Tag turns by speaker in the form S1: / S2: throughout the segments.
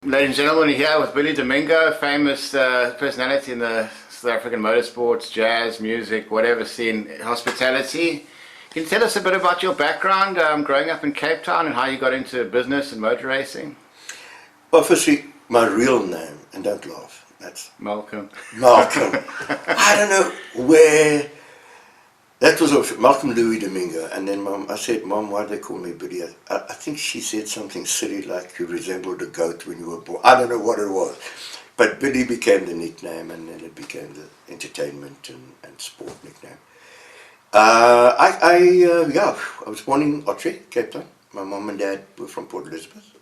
S1: Ladies and gentlemen, we're here with Billy Domingo, famous personality in the South African motorsports, jazz, music, whatever scene, hospitality. Can you tell us a bit about your background, growing up in Cape Town, and how you got into business and motor racing?
S2: Well, firstly, my real name, and don't laugh, that's
S1: Malcolm.
S2: Malcolm. I don't know where, that was also Malcolm Louis Domingo. And then I said, Mom, why do they call me Billy? I think she said something silly like you resembled a goat when you were born. I don't know what it was. But Billy became the nickname, and then it became the entertainment and sport nickname. I was born in Ottery, Cape Town. My mom and dad were from Port Elizabeth.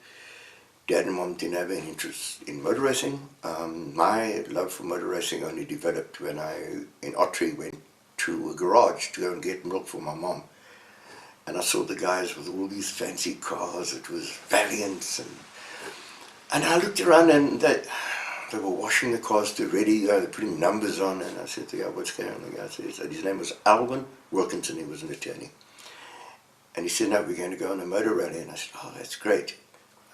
S2: Dad and mom didn't have any interest in motor racing. My love for motor racing only developed when I, in Ottery, went to a garage to go and get milk for my mom. And I saw the guys with all these fancy cars. It was Valiants. And I looked around, and they were washing the cars to ready, they were putting numbers on. And I said to the guy, what's going on? The guy said, his name was Alvin Wilkinson, he was an attorney. And he said, no, we're going to go on a motor rally. And I said, oh, that's great.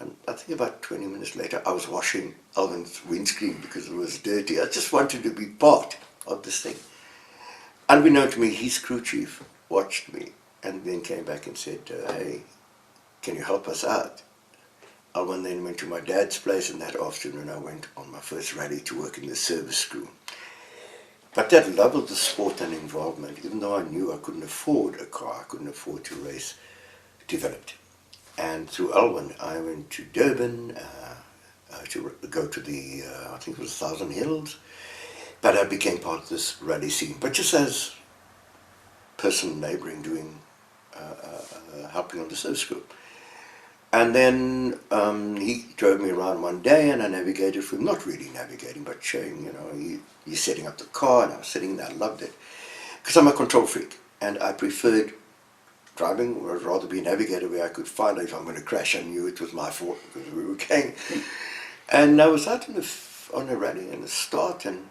S2: And I think about 20 minutes later, I was washing Alvin's windscreen because it was dirty. I just wanted to be part of this thing. Unbeknown to me, his crew chief watched me and then came back and said, hey, can you help us out? Alvin then went to my dad's place, and that afternoon I went on my first rally to work in the service crew. But that love of the sport and involvement, even though I knew I couldn't afford a car, I couldn't afford to race, developed. And through Alvin, I went to Durban to go to the, I think it was 1,000 Hills. But I became part of this rally scene, but just as a person neighbouring, doing, helping on the service crew. And then he drove me around one day, and I navigated for him, not really navigating, but showing, you know, he's setting up the car, and I was sitting there, I loved it. Because I'm a control freak, and I preferred driving, or I'd rather be a navigator where I could find out if I'm going to crash. I knew it was my fault because we were going. And I was out on a rally in the start, and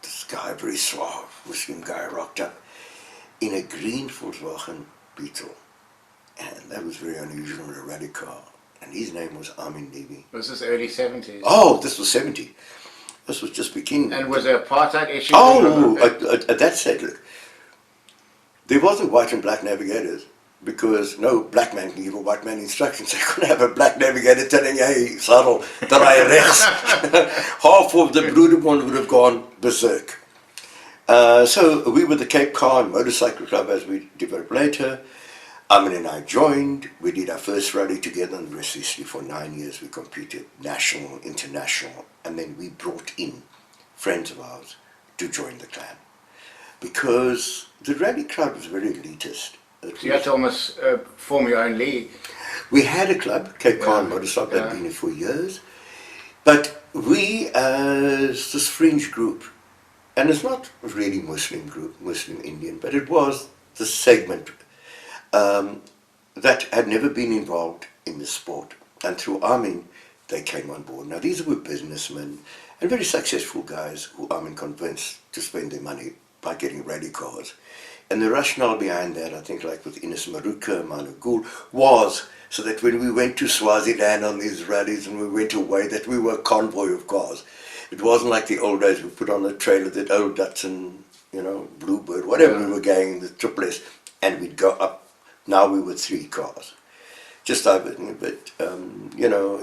S2: this guy, very suave Muslim guy, rocked up in a green Volkswagen Beetle. And that was very unusual in a rally car. And his name was Amin Levy.
S1: Was this early 70s?
S2: Oh, this was 70. This was just beginning.
S1: And was there apartheid issue?
S2: Oh, at that stage, look, there wasn't white and black navigators, because no black man can give a white man instructions. They couldn't have a black navigator telling, hey, Sarel, draai rechts. Half of the Broederbond would have gone berserk. So we were the Cape Car and Motorcycle Club, as we developed later. Amin and I joined. We did our first rally together, and the rest is history. For 9 years we competed, national, international, and then we brought in friends of ours to join the clan. Because the rally crowd was very elitist.
S1: So you had to almost form your own league.
S2: We had a club, Cape Car Motorcycle, that had been here for years. But we, as this fringe group, and it's not really Muslim group, Muslim Indian, but it was the segment that had never been involved in the sport. And through Amin, they came on board. Now these were businessmen and very successful guys who Amin convinced to spend their money by getting rally cars. And the rationale behind that, I think, like with Ines Maruka, Manu Gul, was so that when we went to Swaziland on these rallies and we went away, that we were a convoy of cars. It wasn't like the old days we put on a trailer, that old Datsun, you know, Bluebird, whatever we were going, the Triple S, and we'd go up. Now we were 3 cars. Just over, but, you know,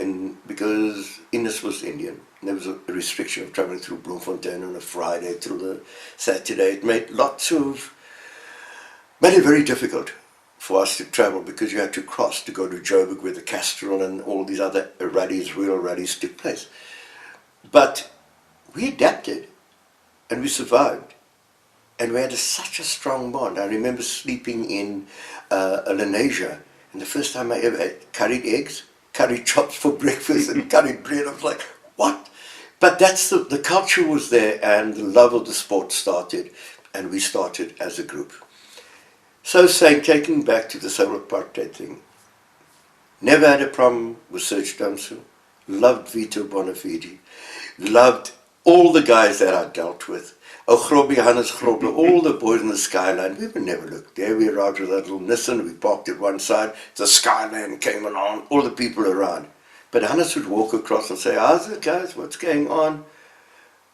S2: because Ines was Indian, there was a restriction of travelling through Bloemfontein on a Friday through the Saturday. It made it very difficult for us to travel, because you had to cross to go to Joburg, where the Castrol and all these other rallies, real rallies, took place. But we adapted, and we survived, and we had such a strong bond. I remember sleeping in Lenasia, and the first time I ever ate curried eggs, curried chops for breakfast, and curried bread. I was like, what? But that's the culture was there, and the love of the sport started, and we started as a group. So saying, taking back to this whole apartheid thing, never had a problem with Serge Damsel, loved Vito Bonafide, loved all the guys that I dealt with, Grobby, Hannes Grobbe, all the boys in the Skyline. We would never look there. We arrived with that little Nissan, we parked at one side, the Skyline came along, all the people around. But Hannes would walk across and say, how's it guys, what's going on?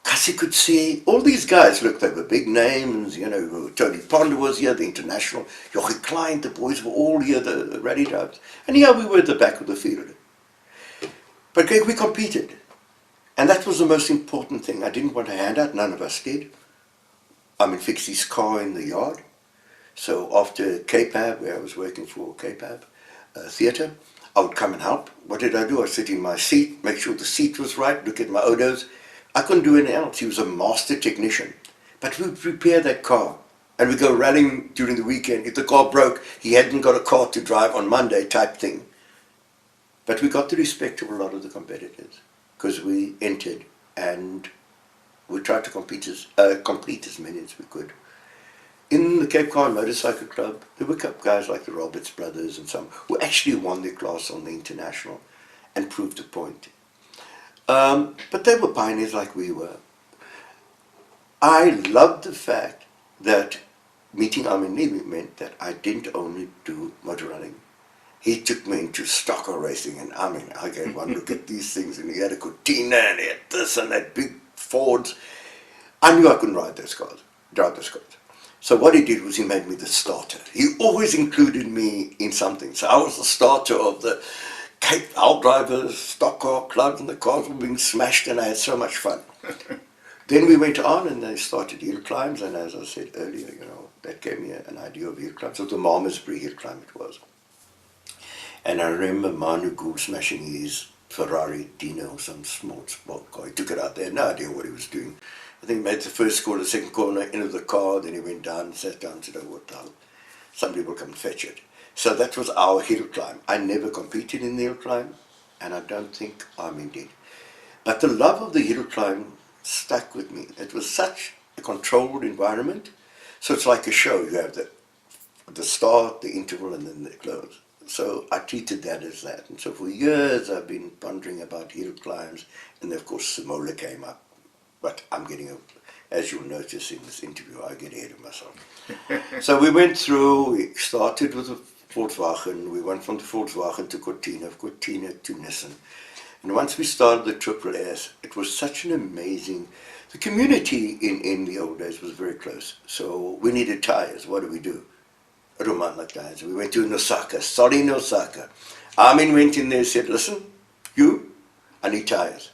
S2: Because he could see all these guys, look, they were big names, you know, Tony Ponder was here, the international, Jochie Klein, the boys were all here, the rally drivers. And here we were at the back of the field. But Greg, we competed. And that was the most important thing. I didn't want a handout, none of us did. I mean, fix his car in the yard. So after KPAB, where I was working for KPAB Theatre, I would come and help. What did I do? I sit in my seat, make sure the seat was right, look at my odos. I couldn't do anything else. He was a master technician. But we would repair that car. And we'd go rallying during the weekend. If the car broke, he hadn't got a car to drive on Monday type thing. But we got the respect of a lot of the competitors because we entered and we tried to complete as many as we could. In the Cape Town Motorcycle Club, there were guys like the Roberts brothers and some who actually won their class on the international and proved a point. But they were pioneers like we were. I loved the fact that meeting Armin Levy meant that I didn't only do motor running. He took me into stock car racing, and I mean, I gave one look at these things, and he had a Cortina, and he had this and that big Fords. I knew I couldn't drive those cars. So what he did was he made me the starter. He always included me in something. So I was the starter of the Cape Drivers, stock car clubs, and the cars were being smashed, and I had so much fun. Then we went on, and they started hill climbs, and as I said earlier, you know, that gave me an idea of hill climbs. So the Malmesbury hill climb it was. And I remember Manu Gould smashing his Ferrari Dino, some small sport car. He took it out there, no idea what he was doing. I think he made the first corner, the second corner, into the car, then he went down, sat down, said, oh, what the hell? Somebody will come and fetch it. So that was our hill climb. I never competed in the hill climb, and I don't think Armin did. But the love of the hill climb stuck with me. It was such a controlled environment. So it's like a show. You have the start, the interval, and then the close. So I treated that as that. And so for years I've been pondering about hill climbs, and then of course Samola came up. But I'm getting, as you'll notice in this interview, I get ahead of myself. So we went through, we started with the Volkswagen, we went from the Volkswagen to Cortina to Nissan. And once we started the Triple S, it was such an amazing, the community in the old days was very close. So we needed tires, what do? I don't mind like tires. We went to Osaka, sorry Osaka. Armin went in there and said, listen, I need tires.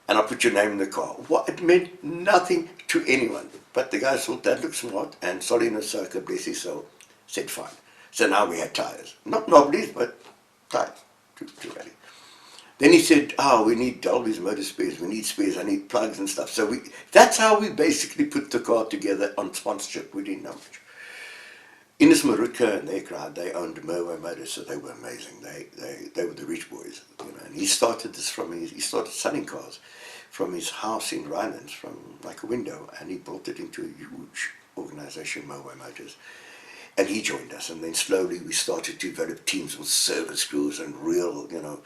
S2: And I'll put your name in the car. Well, it meant nothing to anyone. But the guys thought that looked smart, and Solly Osaka, bless his soul, said fine. So now we had tires. Not knobblies, but tires to rally. Then he said, we need Dolby's motor spares, we need spares, I need plugs and stuff. So that's how we basically put the car together on sponsorship. We didn't know much. Ines Maruka and their crowd, they owned Merway Motors, so they were amazing. They were the rich boys, you know. And he started this he started selling cars from his house in Rhinelands, from like a window, and he built it into a huge organization, Merway Motors. And he joined us, and then slowly we started to develop teams with service crews and real, you know,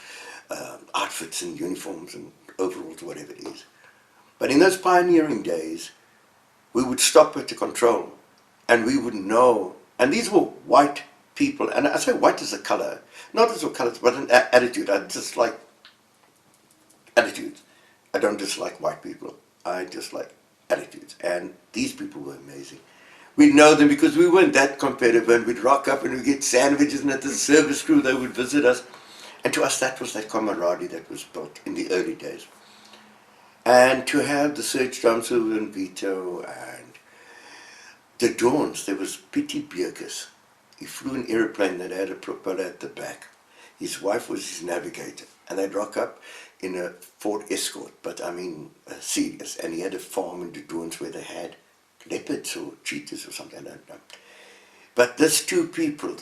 S2: outfits and uniforms and overalls, whatever it is. But in those pioneering days, we would stop at the control, and we would know. And these were white people, and I say white as a color, not as a color, but an attitude. I dislike attitudes. I don't dislike white people. I dislike attitudes. And these people were amazing. We'd know them because we weren't that competitive, and we'd rock up and we'd get sandwiches, and at the service crew they would visit us. And to us that was that camaraderie that was built in the early days. And to have the Serge Damsel and Vito and the Dawns, there was Pietie Beekes. He flew an aeroplane that had a propeller at the back. His wife was his navigator, and they'd rock up in a Ford Escort, but I mean serious. And he had a farm in the Dawns where they had leopards or cheetahs or something, I don't know. But these two people,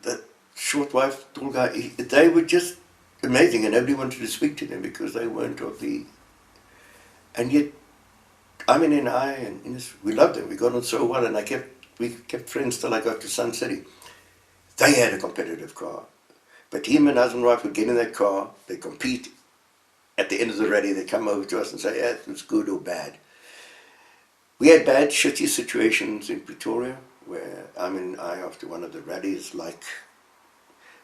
S2: the short wife, tall guy, they were just amazing, and nobody wanted to speak to them because they weren't of the... And yet, Armin and I, and Ines, we loved them. We got on so well, and we kept friends till I got to Sun City. They had a competitive car. But him and husband and wife would get in that car, they compete. At the end of the rally, they come over to us and say, yeah, it was good or bad. We had bad, shitty situations in Pretoria, where Armin and I, after one of the rallies, like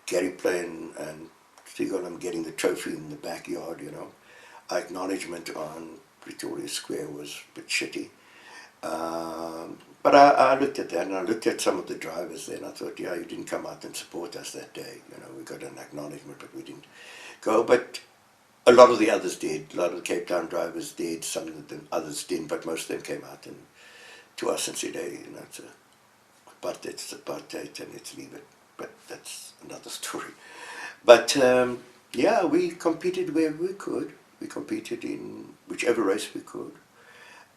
S2: Gary Plain and Seagull getting the trophy in the backyard, you know. Our acknowledgement on Pretoria Square was a bit shitty. But I looked at that, and I looked at some of the drivers there, and I thought, yeah, you didn't come out and support us that day. You know, we got an acknowledgement, but we didn't go. But a lot of the others did. A lot of the Cape Town drivers did. Some of the others didn't, but most of them came out and to us and said, hey, you know, it's apartheid, and let's leave it. But that's another story. But yeah, we competed wherever we could. We competed in whichever race we could.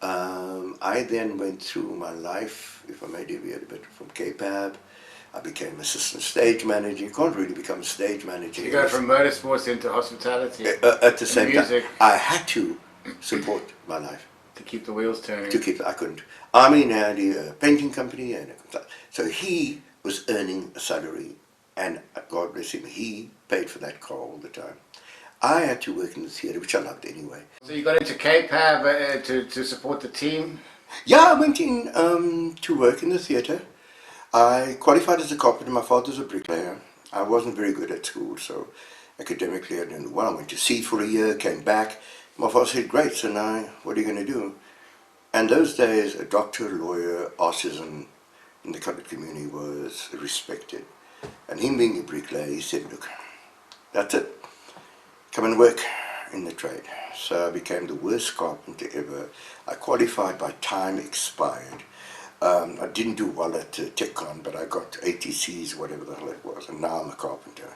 S2: I then went through my life, if I may deviate a bit from Cape Town. I became assistant stage manager. You can't really become a stage manager.
S1: You go from motorsports into hospitality.
S2: At the same
S1: music.
S2: time, I had to support my life.
S1: To keep the wheels turning.
S2: I couldn't. Armin had a painting company, and so he was earning a salary, and God bless him, he paid for that car all the time. I had to work in the theatre, which I loved anyway.
S1: So you got into Cape Town to support the team?
S2: Yeah, I went in to work in the theatre. I qualified as a carpenter. My father's a bricklayer. I wasn't very good at school, so academically I didn't do well. I went to sea for a year, came back. My father said, great, so now what are you going to do? And those days, a doctor, lawyer, artisan in the coloured community was respected. And him being a bricklayer, he said, look, that's it. Come and work in the trade. So I became the worst carpenter ever. I qualified by time expired. I didn't do well at TechCon, but I got ATCs, whatever the hell it was, and now I'm a carpenter.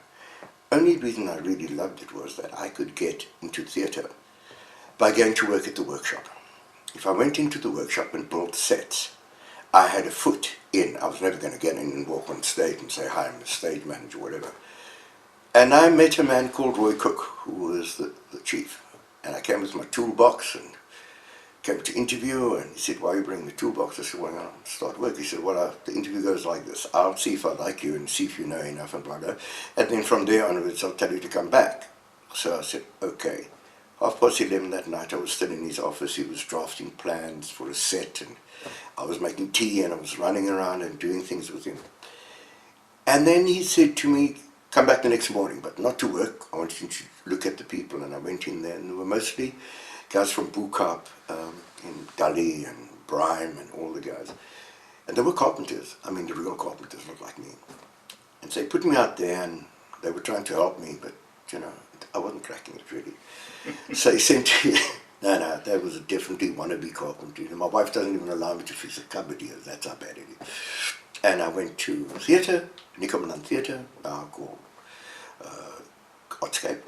S2: Only reason I really loved it was that I could get into theatre by going to work at the workshop. If I went into the workshop and built sets, I had a foot in. I was never going to get in and walk on stage and say, hi, I'm the stage manager, whatever. And I met a man called Roy Cook, who was the chief. And I came with my toolbox and came to interview, and he said, why are you bringing the toolbox? I said, well, I'll start work. He said, well, the interview goes like this. I'll see if I like you and see if you know enough and blah, blah. And then from there onwards, I'll tell you to come back. So I said, okay. 11:30 that night, I was still in his office. He was drafting plans for a set, and I was making tea, and I was running around and doing things with him. And then he said to me, come back the next morning, but not to work. I want you to look at the people. And I went in there, and there were mostly guys from Boekap, in Dali and Brime and all the guys. And they were carpenters. I mean, the real carpenters, not like me. And so they put me out there, and they were trying to help me, but, you know, I wasn't cracking it really. So he said to me, no, that was definitely wannabe carpentry. And my wife doesn't even allow me to fix a cupboard here. That's how bad it is. And I went to theatre, Nikomaland Theatre, now called Artscape.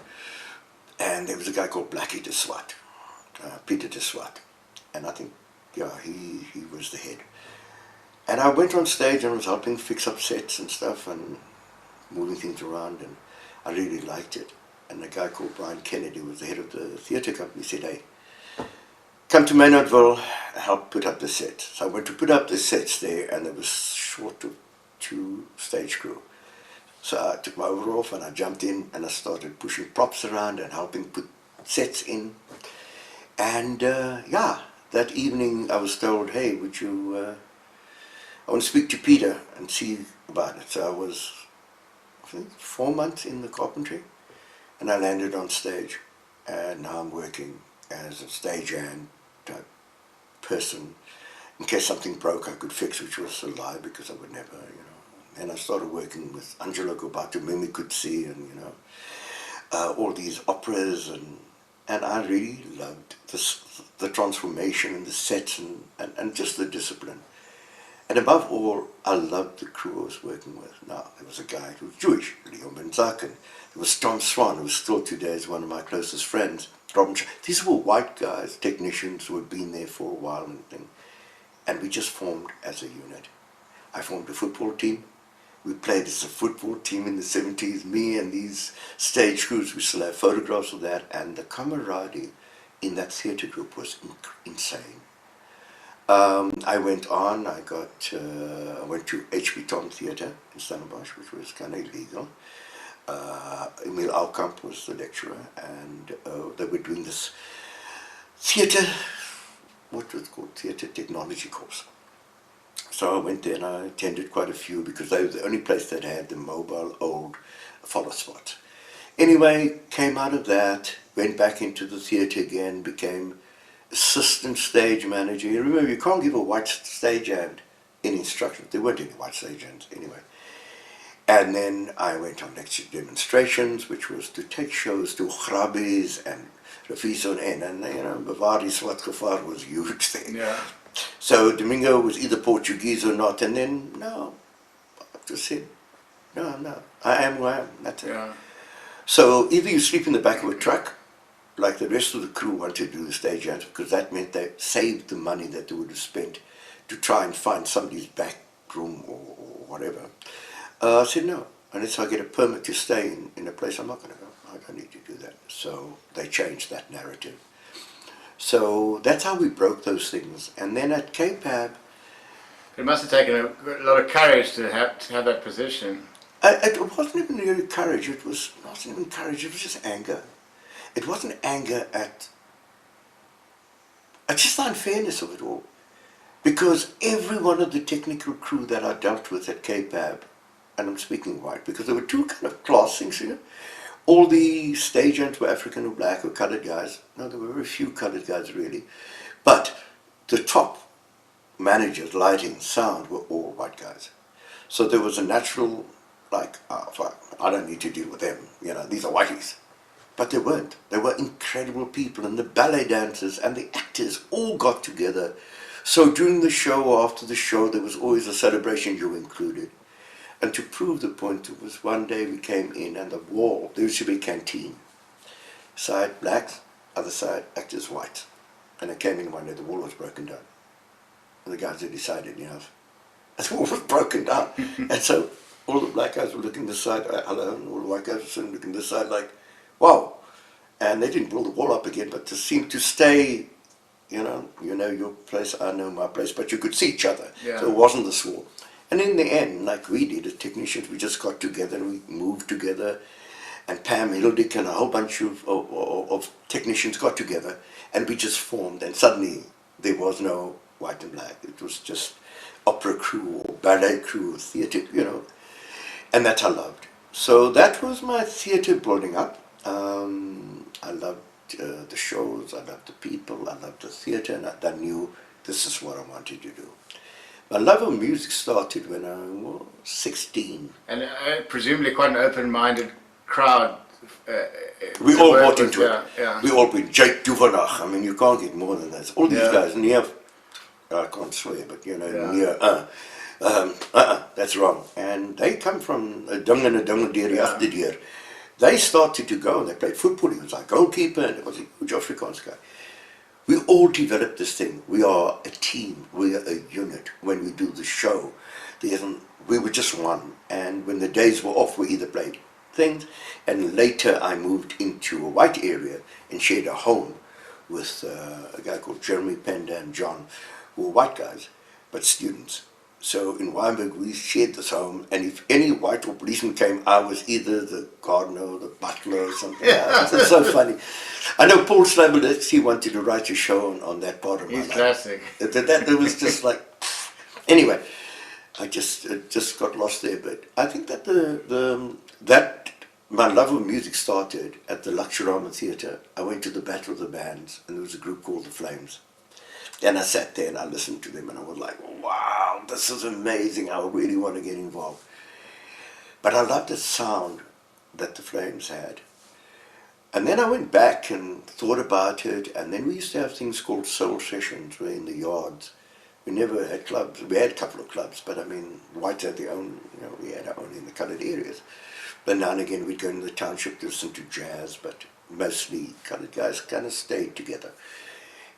S2: And there was a guy called Blackie de Swart, Peter de Swart. And I think, yeah, he was the head. And I went on stage and was helping fix up sets and stuff and moving things around, and I really liked it. And a guy called Brian Kennedy, who was the head of the theatre company, said, hey, come to Maynardville, help put up the set. So I went to put up the sets there, and there was short of 2 stage crew. So I took my overall off and I jumped in and I started pushing props around and helping put sets in. And yeah, that evening I was told, hey, would you, I want to speak to Peter and see about it. So I was, I think, 4 months in the carpentry, and I landed on stage. And now I'm working as a stagehand type person. In case something broke, I could fix, which was a lie because I would never, you know. And I started working with Angelo Gobato, Mimi Kutsi, and, you know, all these operas, and I really loved the transformation and the sets and just the discipline. And above all, I loved the crew I was working with. Now, there was a guy who was Jewish, Leon Benzak, and there was Tom Swan, who still today is one of my closest friends. These were white guys, technicians who had been there for a while and thing. And we just formed as a unit. I formed a football team. We played as a football team in the 70s, me and these stage crews. We still have photographs of that. And the camaraderie in that theatre group was insane. I went on, I went to H.B. Tom Theatre in Stellenbosch, which was kind of illegal. Emil Alkamp was the lecturer, and they were doing this theatre, what was it called, theatre technology course. So I went there and I attended quite a few because they were the only place that had the mobile old follow spot. Anyway, came out of that, went back into the theatre again, became assistant stage manager. You remember, you can't give a white stagehand any instructions. There weren't any white stagehands anyway. And then I went on lecture demonstrations, which was to take shows to Grabbies and Reviso and Bavari Swatgevaar was huge thing.
S1: Yeah.
S2: So Domingo was either Portuguese or not, and then, no, I just said, no, I am who I am, that's it.
S1: Yeah.
S2: So either you sleep in the back of a truck, like the rest of the crew wanted to do the stagehands, because that meant they saved the money that they would have spent to try and find somebody's back room or whatever. I said no, unless I get a permit to stay in a place, I'm not going to go. I don't need to do that. So they changed that narrative. So that's how we broke those things. And then at KPAB,
S1: It must have taken a lot of courage to have that position.
S2: it wasn't even really courage. It wasn't even courage. It was just anger. It wasn't anger at just the unfairness of it all. Because every one of the technical crew that I dealt with at KPAB, and I'm speaking white, because there were two kind of class things, you know. All the stagehands were African or black or coloured guys. No, there were very few coloured guys really. But the top managers, lighting, sound, were all white guys. So there was a natural, like, fuck, I don't need to deal with them, you know, these are whiteys. But they weren't. They were incredible people, and the ballet dancers and the actors all got together. So during the show or after the show, there was always a celebration, you included. And to prove the point, it was one day we came in and the wall, there used to be a canteen. Side blacks, other side actors white. And I came in one day, the wall was broken down. And the guys had decided, you know, the wall was broken down. And so all the black guys were looking this side, hello, and all the white guys were sitting looking this side like, wow. And they didn't build the wall up again, but to seem to stay, you know your place, I know my place, but you could see each other.
S1: Yeah.
S2: So it wasn't this wall. And in the end, like we did as technicians, we just got together and we moved together. And Pam Hildick and a whole bunch of technicians got together and we just formed. And suddenly there was no white and black. It was just opera crew or ballet crew or theatre, you know. And that I loved. So that was my theatre building up. I loved the shows, I loved the people, I loved the theatre, and I knew this is what I wanted to do. My love of music started when I was 16.
S1: And presumably quite an open-minded crowd.
S2: We all bought into
S1: yeah,
S2: it.
S1: Yeah.
S2: We all been Jake Duvanach. I mean, you can't get more than that. All these
S1: Yeah.
S2: guys, near, I can't swear, but you know,
S1: Yeah.
S2: near, that's wrong. And they come from a dung and a dung deur after deer. They started to go and they played football. He was like goalkeeper and it was a huge Afrikaans guy. We all developed this thing. We are a team. We are a unit. When we do the show, we were just one. And when the days were off, we either played things. And later I moved into a white area and shared a home with a guy called Jeremy Pender and John, who were white guys, but students. So in Wynberg, we shared this home, and if any white or policeman came, I was either the gardener or the butler or something. Yeah, it's so funny. I know Paul Slabelitz, he wanted to write a show on that part of my life.
S1: He's classic.
S2: It was just like, anyway, I just got lost there. But I think that that my love of music started at the Luxurama Theatre. I went to the Battle of the Bands, and there was a group called the Flames. And I sat there and I listened to them and I was like, wow, this is amazing. I really want to get involved. But I loved the sound that the Flames had. And then I went back and thought about it. And then we used to have things called soul sessions where in the yards. We never had clubs. We had a couple of clubs, but I mean, whites had their own, you know, we had our own in the coloured areas. But now and again we'd go into the township to listen to jazz, but mostly coloured guys kind of stayed together.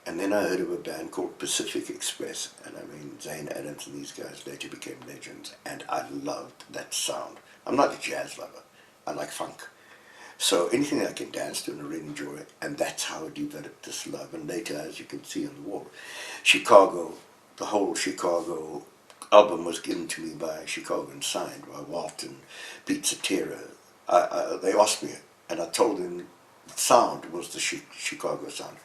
S2: And then I heard of a band called Pacific Express, and I mean, Zane Adams and these guys later became legends, and I loved that sound. I'm not a jazz lover, I like funk. So anything I can dance to and I really enjoy it, and that's how I developed this love. And later, as you can see on the wall, Chicago, the whole Chicago album was given to me by Chicago and signed by Walt and Pete Cetera. They asked me, and I told them the sound was the Chicago sound.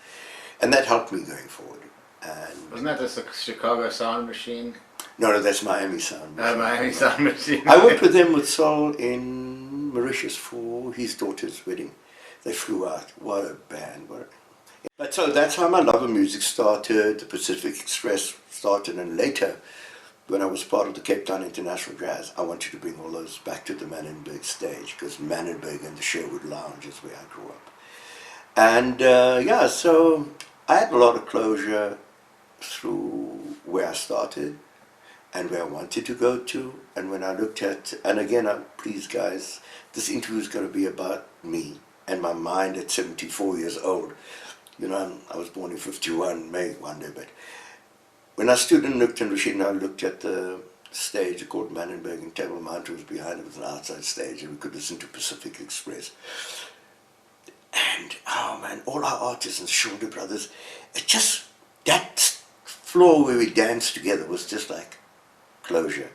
S2: And that helped me going forward. And
S1: wasn't that the Chicago Sound Machine?
S2: No, that's Miami Sound Machine.
S1: Miami Sound Machine.
S2: I worked with them with Sol in Mauritius for his daughter's wedding. They flew out. What a band. But so that's how my love of music started. The Pacific Express started, and later, when I was part of the Cape Town International Jazz, I wanted to bring all those back to the Manenberg stage, because Manenberg and the Sherwood Lounge is where I grew up. And yeah, so I had a lot of closure through where I started and where I wanted to go to. And when I looked at, and again, please guys, this interview is going to be about me and my mind at 74 years old. You know, I was born in 51, May one day, but when I stood and looked, and Rashid and I looked at the stage called Manenberg, and Table Mountain was behind it, was an outside stage, and we could listen to Pacific Express. And, oh man, all our artists and Shoulder Brothers, it just, that floor where we danced together was just like closure.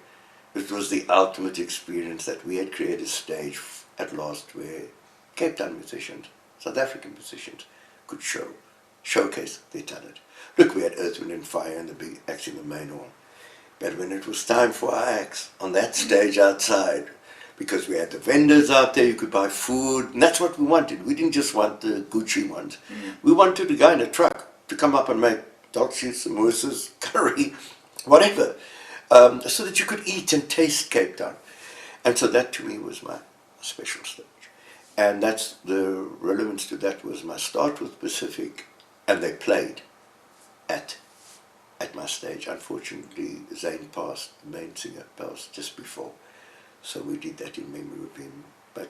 S2: It was the ultimate experience that we had created a stage at last where Cape Town musicians, South African musicians, could showcase their talent. Look, we had Earth, Wind and Fire and the big acts in the main hall. But when it was time for our acts on that stage outside, because we had the vendors out there, you could buy food, and that's what we wanted. We didn't just want the Gucci ones. We wanted a guy in a truck to come up and make dolces, samosas, curry, whatever, so that you could eat and taste Cape Town. And so that to me was my special stage. And that's the relevance to that was my start with Pacific, and they played at my stage. Unfortunately, Zane passed, the main singer passed just before. So we did that in memory of him. But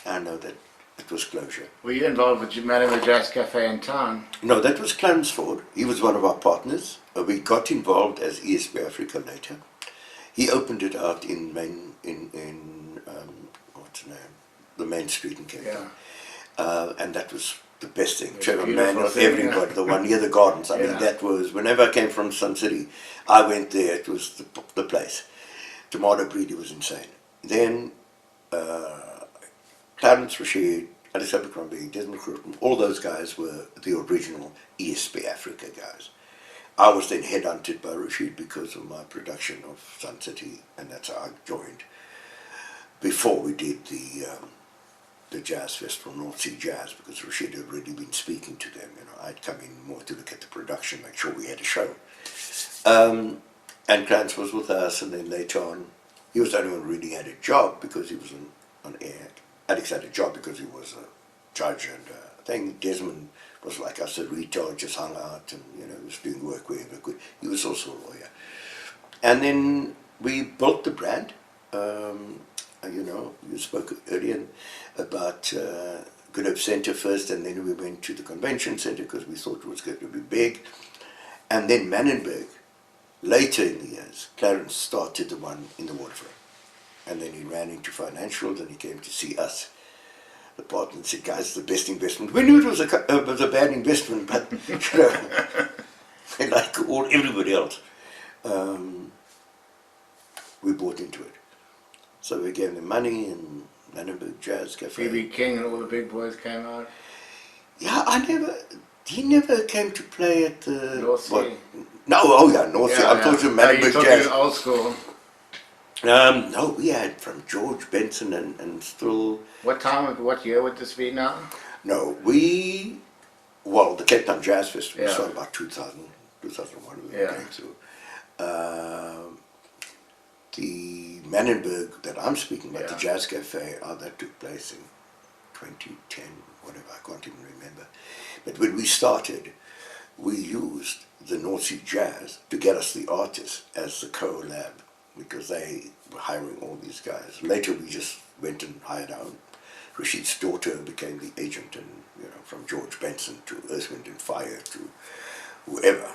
S2: I know that it was closure.
S1: Were you involved with Manenberg Jazz Cafe in town?
S2: No, that was Clarence Ford. He was one of our partners. We got involved as ESP Africa later. He opened it out in what's the name? The main street in Cape Town. And that was the best thing. Trevor Manuel, everybody, the one near the gardens. I mean, that was, whenever I came from Sun City, I went there. It was the place. Tomato Breedy was insane. Then Clarence Rashid, Alice Abercrombie, Desmond Crookham, all those guys were the original ESP Africa guys. I was then headhunted by Rashid because of my production of Sun City, and that's how I joined. Before we did the Jazz Festival, North Sea Jazz, because Rashid had already been speaking to them. You know, I'd come in more to look at the production, make sure we had a show. And Clarence was with us, and then later on, he was the only one who really had a job because he was on air. Alex had a job because he was a judge and thing. Desmond was like us, a retard, just hung out and, you know, was doing work wherever he could. He was also a lawyer. And then we built the brand. You know, you spoke earlier about Good Hope Centre first, and then we went to the Convention Centre because we thought it was going to be big. And then Manenberg. Later in the years, Clarence started the one in the waterfront. And then he ran into financials and he came to see us, the partner, and said, guys, it's the best investment. We knew it was a bad investment, but, you know, like everybody else, we bought into it. So we gave them money, and Manenberg Jazz Cafe.
S1: B.B. King and all the big boys came out.
S2: Yeah, he never came to play at the...
S1: North Sea.
S2: No, oh yeah, North Sea. I'm talking Manenberg Jazz.
S1: Old school.
S2: No, we had from George Benson and still...
S1: What year would this be now?
S2: No, well, the Cape Town Jazz Festival started about 2000, 2001 we were going through. The Manenberg that I'm speaking about, the Jazz Cafe, that took place in 2010, whatever, I can't even remember. But when we started, we used the North Sea Jazz to get us the artists as the co-lab, because they were hiring all these guys. Later we just went and hired our own. Rashid's daughter became the agent, and you know, from George Benson to Earth, Wind and Fire to whoever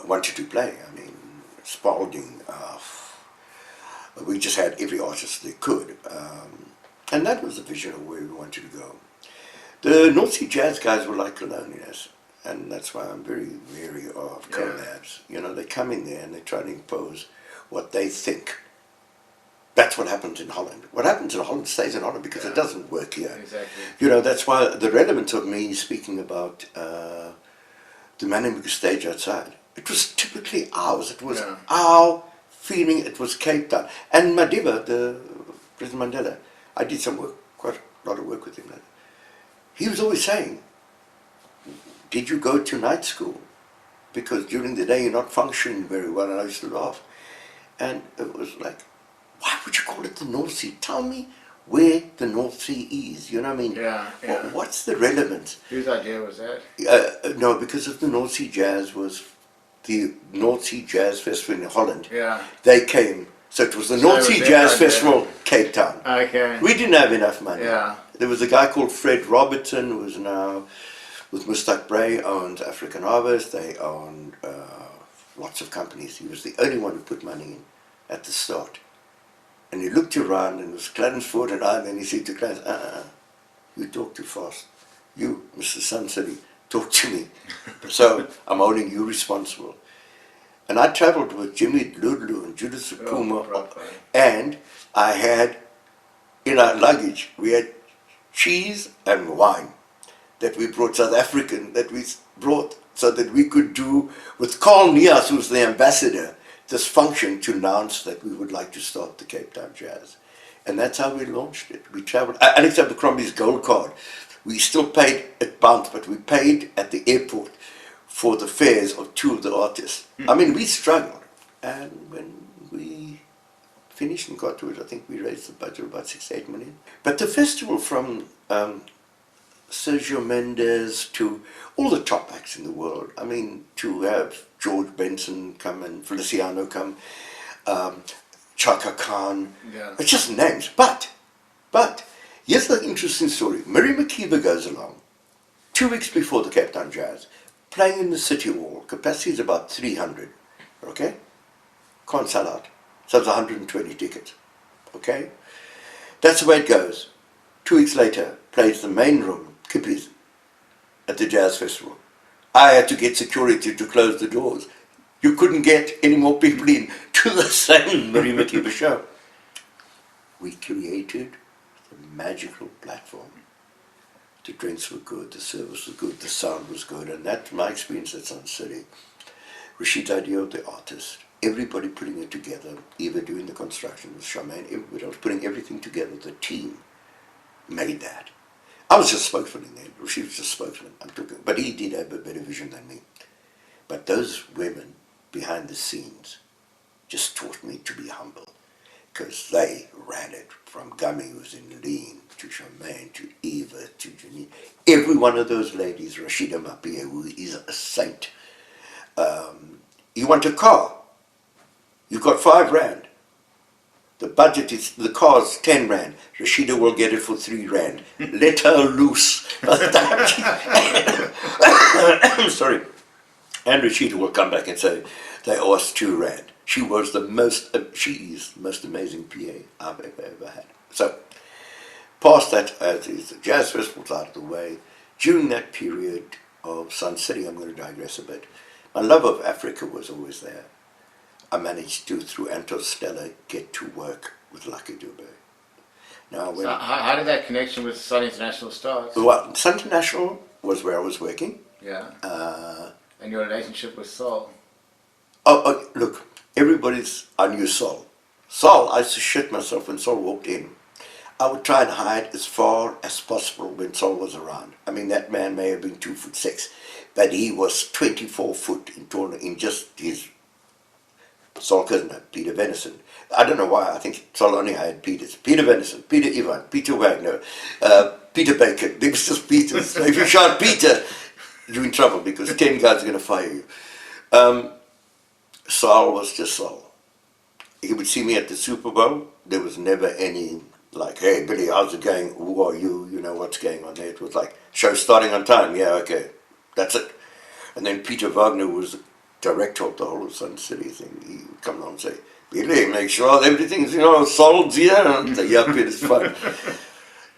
S2: wanted to play. I mean, Spalding, we just had every artist they could. And that was the vision of where we wanted to go. The North Sea Jazz guys were like colonialists, and that's why I'm very wary of collabs. You know, they come in there and they try to impose what they think. That's what happens in Holland. What happens in Holland stays in Holland because it doesn't work here.
S1: Exactly.
S2: You know, that's why the relevance of me speaking about the Manenberg stage outside, it was typically ours. It was our feeling it was Cape Town. And Madiba, the President Mandela, I did some work, quite a lot of work with him. He was always saying, did you go to night school? Because during the day you're not functioning very well. And I used to laugh. And it was like, why would you call it the North Sea? Tell me where the North Sea is. You know what I mean?
S1: Yeah.
S2: What's the relevance?
S1: Whose idea was that?
S2: No, because of the North Sea Jazz was the North Sea Jazz Festival in Holland.
S1: Yeah.
S2: They came. So it was the
S1: So
S2: North
S1: it was
S2: Sea
S1: their
S2: Jazz
S1: idea.
S2: Festival, Cape Town.
S1: Okay.
S2: We didn't have enough money.
S1: Yeah.
S2: There was a guy called Fred Robertson, who is now with Mustak Bray, owns African Harvest. They owned lots of companies. He was the only one who put money in at the start. And he looked around, and it was Clarence and I, and then he said to Clarence, you talk too fast. You, Mr. Sun City, talk to me. So I'm holding you responsible. And I travelled with Jimmy Ludlu and Judith Sukuma, and I had, in our luggage, we had cheese and wine that we brought, South African, that we brought so that we could do, with Carl Nias, who's the ambassador, this function to announce that we would like to start the Cape Town Jazz. And that's how we launched it. We travelled, Alex Abercrombie's gold card, we still paid at Bounce, but we paid at the airport for the fares of two of the artists. I mean, we struggled. And when we finished and got to it, I think we raised the budget of about 6-8 million. But the festival, from Sergio Mendes to all the top acts in the world, I mean, to have George Benson come and Feliciano come, Chaka Khan, it's just names. But, here's the interesting story. Mary McKeever goes along 2 weeks before the Cape Town Jazz, playing in the City Hall. Capacity is about 300, okay? Can't sell out. So it's 120 tickets, okay? That's the way it goes. 2 weeks later, plays the main room, Kippie's, at the Jazz Festival. I had to get security to close the doors. You couldn't get any more people in to the same Mary McKeever show. We created a magical platform. The drinks were good, the service was good, the sound was good, and that's my experience at Sun City. Rashid Adio, the artist, everybody putting it together, Eva doing the construction with Charmaine, everybody else putting everything together, the team made that. I was just spokesman in there, Rashid was just spokesman, I'm talking, but he did have a better vision than me. But those women behind the scenes just taught me to be humble, because they ran it from Gummy, who was in Lean, to Charmaine, to Eva, to Janine. Every one of those ladies, Rashida Mapia, who is a saint. You want a car? You've got 5 rand. The budget is, the car's 10 rand. Rashida will get it for 3 rand. Let her loose. Sorry. And Rashida will come back and say, they owe us 2 rand. She was the most, she is the most amazing PA I've ever had. So, past that, as is the Jazz Festival's out of the way. During that period of Sun City, I'm going to digress a bit. My love of Africa was always there. I managed to, through Antos Stella, get to work with Lucky Dube. Now, when,
S1: So how did that connection with Sun International start?
S2: well, Sun International was where I was working.
S1: Yeah. And your relationship with Sol?
S2: Oh, look, I knew Sol. Sol, I used to shit myself when Sol walked in. I would try and hide as far as possible when Sol was around. I mean, that man may have been 2'6", but he was 24 foot in just his Sol Kerzner, Peter Venison. I don't know why, I think Sol only had Peters. Peter Venison, Peter Ivan, Peter Wagner, Peter Bacon. There was just Peters. So if you shout Peter, you're in trouble because 10 guys are going to fire you. Sol was just Sol. He would see me at the Super Bowl. There was never any like, hey Billy, how's it going? Who are you? You know what's going on there. It was like, show starting on time. Yeah, okay, that's it. And then Peter Wagner was the director of the whole of Sun City thing. He would come along and say, Billy, make sure everything's, solid here. And I'd say, yeah, Peter's fine.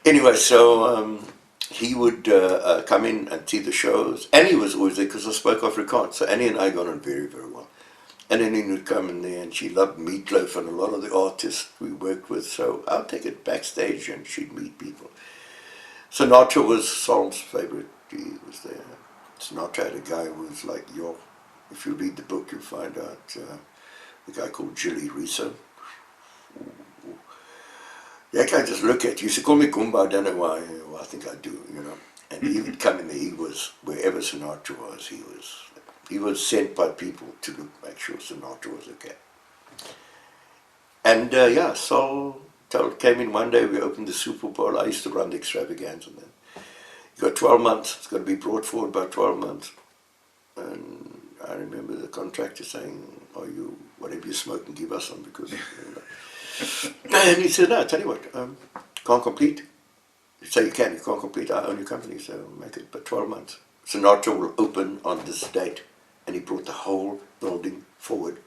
S2: Anyway, so he would come in and see the shows. Annie was always there because I spoke Afrikaans. So Annie and I got on very, very well. And then he would come in there and she loved Meatloaf and a lot of the artists we worked with. So I'll take it backstage and she'd meet people. Sinatra was Sol's favorite. He was there. Sinatra had a guy who was like, if you read the book, you'll find out a guy called Julie Riso. That guy just look at you. He said, call me Gumba, I don't know why. Well, I think I do, you know. And he would come in there, he was, wherever Sinatra was, he was sent by people to make sure Sinatra was okay. And yeah, Sol came in one day, we opened the Super Bowl. I used to run the extravaganza then. You got 12 months, it's got to be brought forward by 12 months. And I remember the contractor saying, whatever you smoke and give us some, because, you know. And he said, no, tell you what, can't complete. So you can't complete, I own your company, so make it, but 12 months. Sinatra will open on this date. And he brought the whole building forward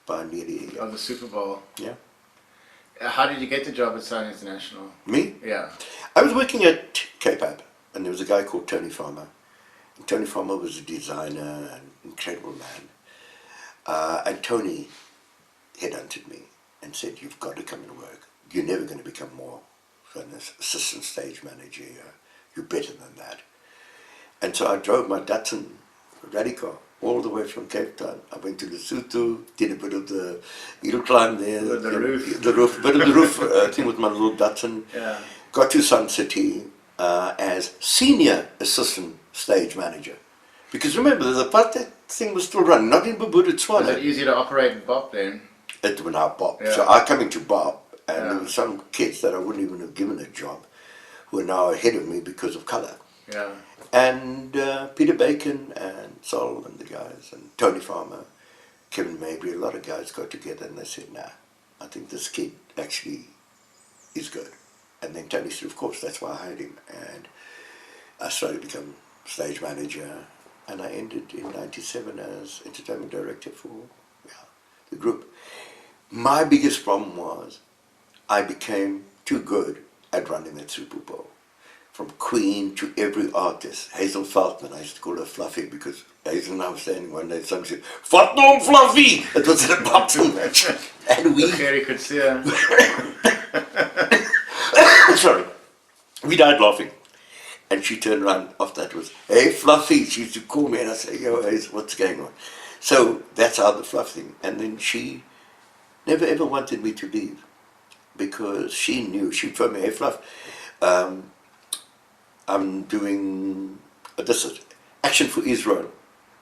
S2: by nearly a year.
S1: Of the Super Bowl.
S2: Yeah.
S1: How did you get the job at Sun International?
S2: Me?
S1: Yeah.
S2: I was working at Cape Ab, and there was a guy called Tony Farmer. And Tony Farmer was a designer and incredible man. And Tony headhunted me and said, you've got to come and work. You're never going to become more than an assistant stage manager. You're better than that. And so I drove my Datsun rally car all the way from Cape Town. I went to Lesotho, did a bit of the hill climb there.
S1: The roof.
S2: The roof, bit of the roof thing with my little Datsun.
S1: Yeah.
S2: Got to Sun City as senior assistant stage manager. Because remember, the Apartheid thing was still running, not in Bubudu,
S1: Was it easy to operate in Bop then?
S2: It was now Bob.
S1: Yeah.
S2: So I come into Bob, and
S1: Yeah.
S2: there were some kids that I wouldn't even have given a job who are now ahead of me because of colour.
S1: Yeah.
S2: And Peter Bacon and Sol and the guys, and Tony Farmer, Kevin Mabry, a lot of guys got together and they said, nah, I think this kid actually is good. And then Tony said, of course, that's why I hired him. And I started to become stage manager, and I ended in '97 as entertainment director for the group. My biggest problem was I became too good at running that Super Bowl. From Queen to every artist. Hazel Feldman, I used to call her Fluffy because Hazel and I were standing one day and someone said, "Fat no Fluffy!" It was at a boxing match. And we...
S1: Kerry could see her.
S2: Sorry. We died laughing. And she turned around after that was, "Hey Fluffy," she used to call me and I say, "Yo, Hazel, what's going on?" So that's how the Fluff thing. And then she never ever wanted me to leave because she knew, she'd phone me, "Hey Fluff, I'm doing this is Action for Israel.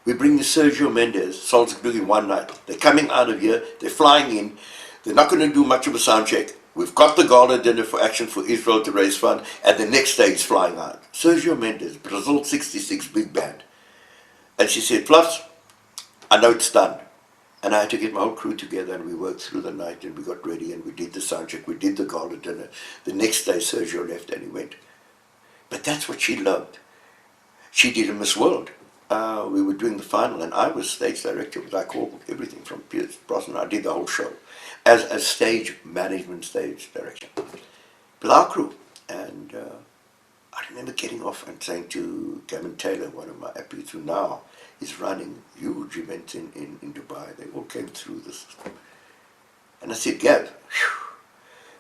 S2: We bring the Sergio Mendes, Sol's doing one night. They're coming out of here, they're flying in, they're not going to do much of a sound check. We've got the gala dinner for Action for Israel to raise fund, and the next day he's flying out. Sergio Mendes, Brazil 66 big band." And she said, "Fluffs, I know it's done." And I had to get my whole crew together, and we worked through the night, and we got ready, and we did the sound check, we did the gala dinner. The next day Sergio left and he went. But that's what she loved. She did a Miss World. We were doing the final, and I was stage director, but I called everything from Pierce Brosnan. I did the whole show as a stage management, stage director with our crew. And I remember getting off and saying to Gavin Taylor, one of my appies who now is running huge events in Dubai, they all came through the system. And I said, "Gav, whew."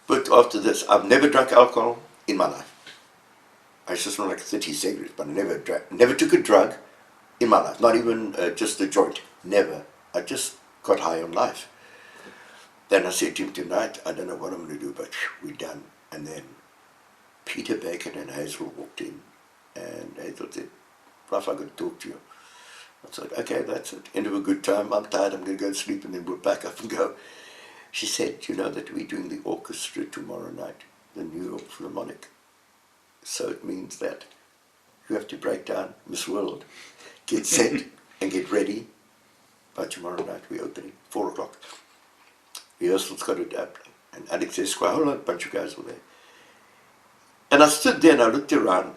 S2: But after this, I've never drunk alcohol in my life. I just smoked like 30 cigarettes, but I never took a drug in my life, not even just a joint, never. I just got high on life. Then I said to him, "Tonight, I don't know what I'm going to do, but we're done." And then Peter Bacon and Hazel walked in, and Hazel said, "Ralph, I've got to talk to you." I said, "Okay, that's it. End of a good time. I'm tired. I'm going to go to sleep, and then we'll pack up and go." She said, "You know that we're doing the orchestra tomorrow night, the New York Philharmonic. So it means that you have to break down Miss World, get set and get ready. By tomorrow night we're opening, 4 o'clock. Rehearsal's got it up." And Alex Esquire, a whole bunch of guys were there. And I stood there and I looked around,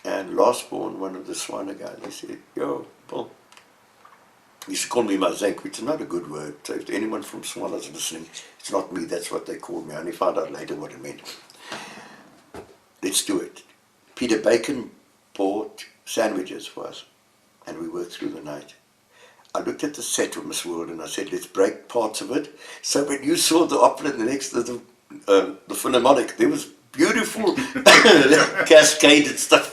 S2: and Lastborn, one of the Swana guys, he said, "Yo, Bill," he used to call me Mazenk, which is not a good word. So if anyone from Swana's listening, it's not me, that's what they called me. I only found out later what it meant. "Let's do it." Peter Bacon bought sandwiches for us, and we worked through the night. I looked at the set of Miss World and I said, "Let's break parts of it." So when you saw the opera next to the Philharmonic, there was beautiful cascaded stuff.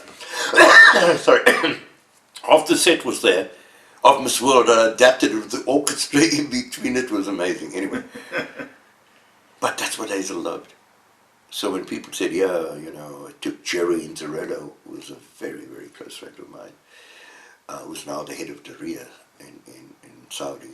S2: Sorry. Half the set was there. of Miss World. I adapted it with the orchestra in between. It was amazing. Anyway, but that's what Hazel loved. So when people said, yeah, you know, I took Jerry Inzarello, who was a very, very close friend of mine, who's now the head of Daria in Saudi.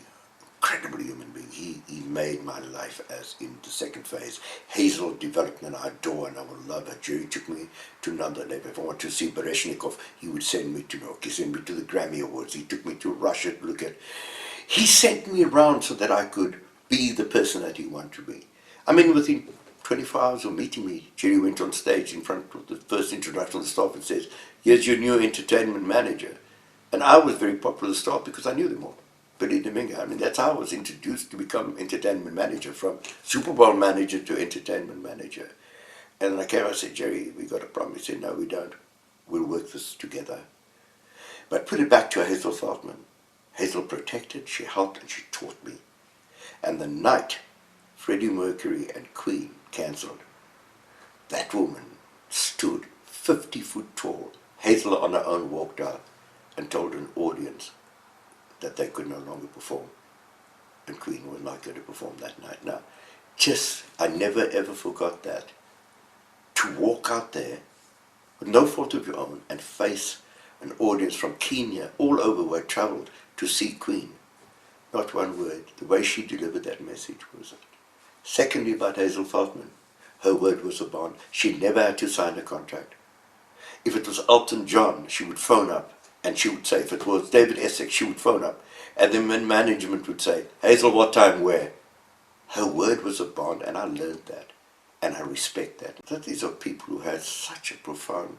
S2: Incredible human being. He made my life as in the second phase. Hazel developed and I adore and I will love her. Jerry took me to another level. If I want to see Bereshnikov, he would send me to New York. He sent me to the Grammy Awards. He took me to Russia to look at. He sent me around so that I could be the person that he wanted to be. I mean, within 24 hours of meeting me, Jerry went on stage in front of the first introduction of the staff and says, here's your new entertainment manager. And I was very popular with the staff because I knew them all. Billy Domingo. I mean, that's how I was introduced to become entertainment manager, from Super Bowl manager to entertainment manager. And then I came, I said, Jerry, we got a problem. He said, no, we don't. We'll work this together. But put it back to Hazel Feldman. Hazel protected, she helped, and she taught me. And the night Freddie Mercury and Queen cancelled, that woman stood 50 foot tall. Hazel on her own walked out and told an audience that they could no longer perform. And Queen was not going to perform that night. Now, I never ever forgot that. To walk out there with no fault of your own and face an audience from Kenya, all over where I travelled to see Queen. Not one word. The way she delivered that message was it. Secondly, about Hazel Feldman, her word was a bond. She never had to sign a contract. If it was Elton John, she would phone up and she would say, if it was David Essex, she would phone up. And then when management would say, Hazel, what time, where? Her word was a bond, and I learned that. And I respect that. That these are people who had such a profound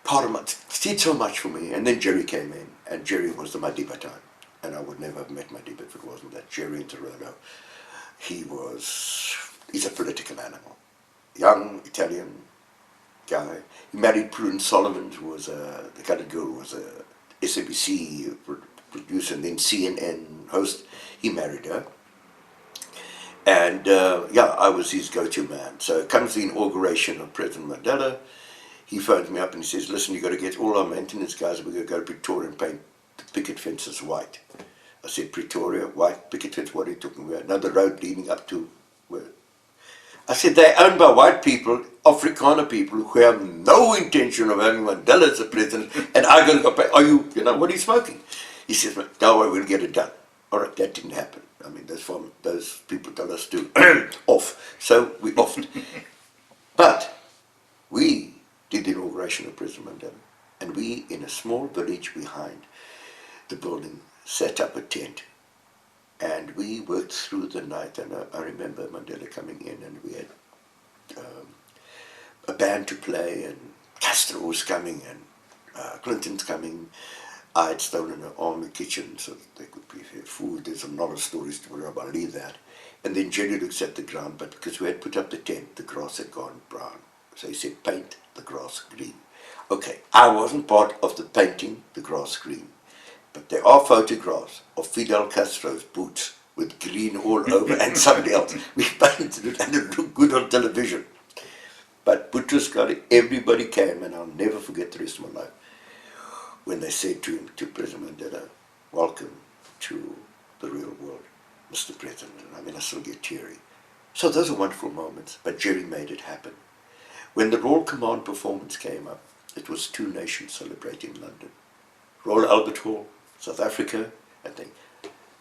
S2: part of my, did so much for me. And then Jerry came in, and Jerry was the Madiba time. And I would never have met Madiba if it wasn't that. Jerry in Toronto, he's a political animal. Young Italian guy. He married Prudence Solomon, who was the kind of girl who was a SABC producer and then CNN host. He married her. And I was his go-to man. So comes the inauguration of President Mandela. He phones me up and he says, listen, you've got to get all our maintenance guys, we're going to go to Pretoria and paint the picket fences white. I said, Pretoria, white picket fence, what are you talking about? Now the road leading up to where? I said, they're owned by white people, Afrikaner people, who have no intention of having Mandela as a president, and I'm going to go pay. What are you smoking? He says, don't worry, we'll get it done. All right, that didn't happen. I mean, those people told us to off. So we offed. But we did the inauguration of President Mandela. And we, in a small village behind the building, set up a tent. And we worked through the night. And I remember Mandela coming in, and we had a band to play, and Castro was coming, and Clinton's coming. I had stolen an army kitchen so that they could prepare food. There's a lot of stories to tell about, I'll leave that. And then Jerry looks at the ground, but because we had put up the tent, the grass had gone brown. So he said, paint the grass green. Okay, I wasn't part of the painting the grass green, but there are photographs of Fidel Castro's boots with green all over and somebody else. We painted it and it looked good on television. But Boutros-Ghali, everybody came, and I'll never forget the rest of my life, when they said to him, to President Mandela, welcome to the real world, Mr. President. I mean, I still get teary. So those are wonderful moments, but Jerry made it happen. When the Royal Command performance came up, it was two nations celebrating London. Royal Albert Hall, South Africa, and then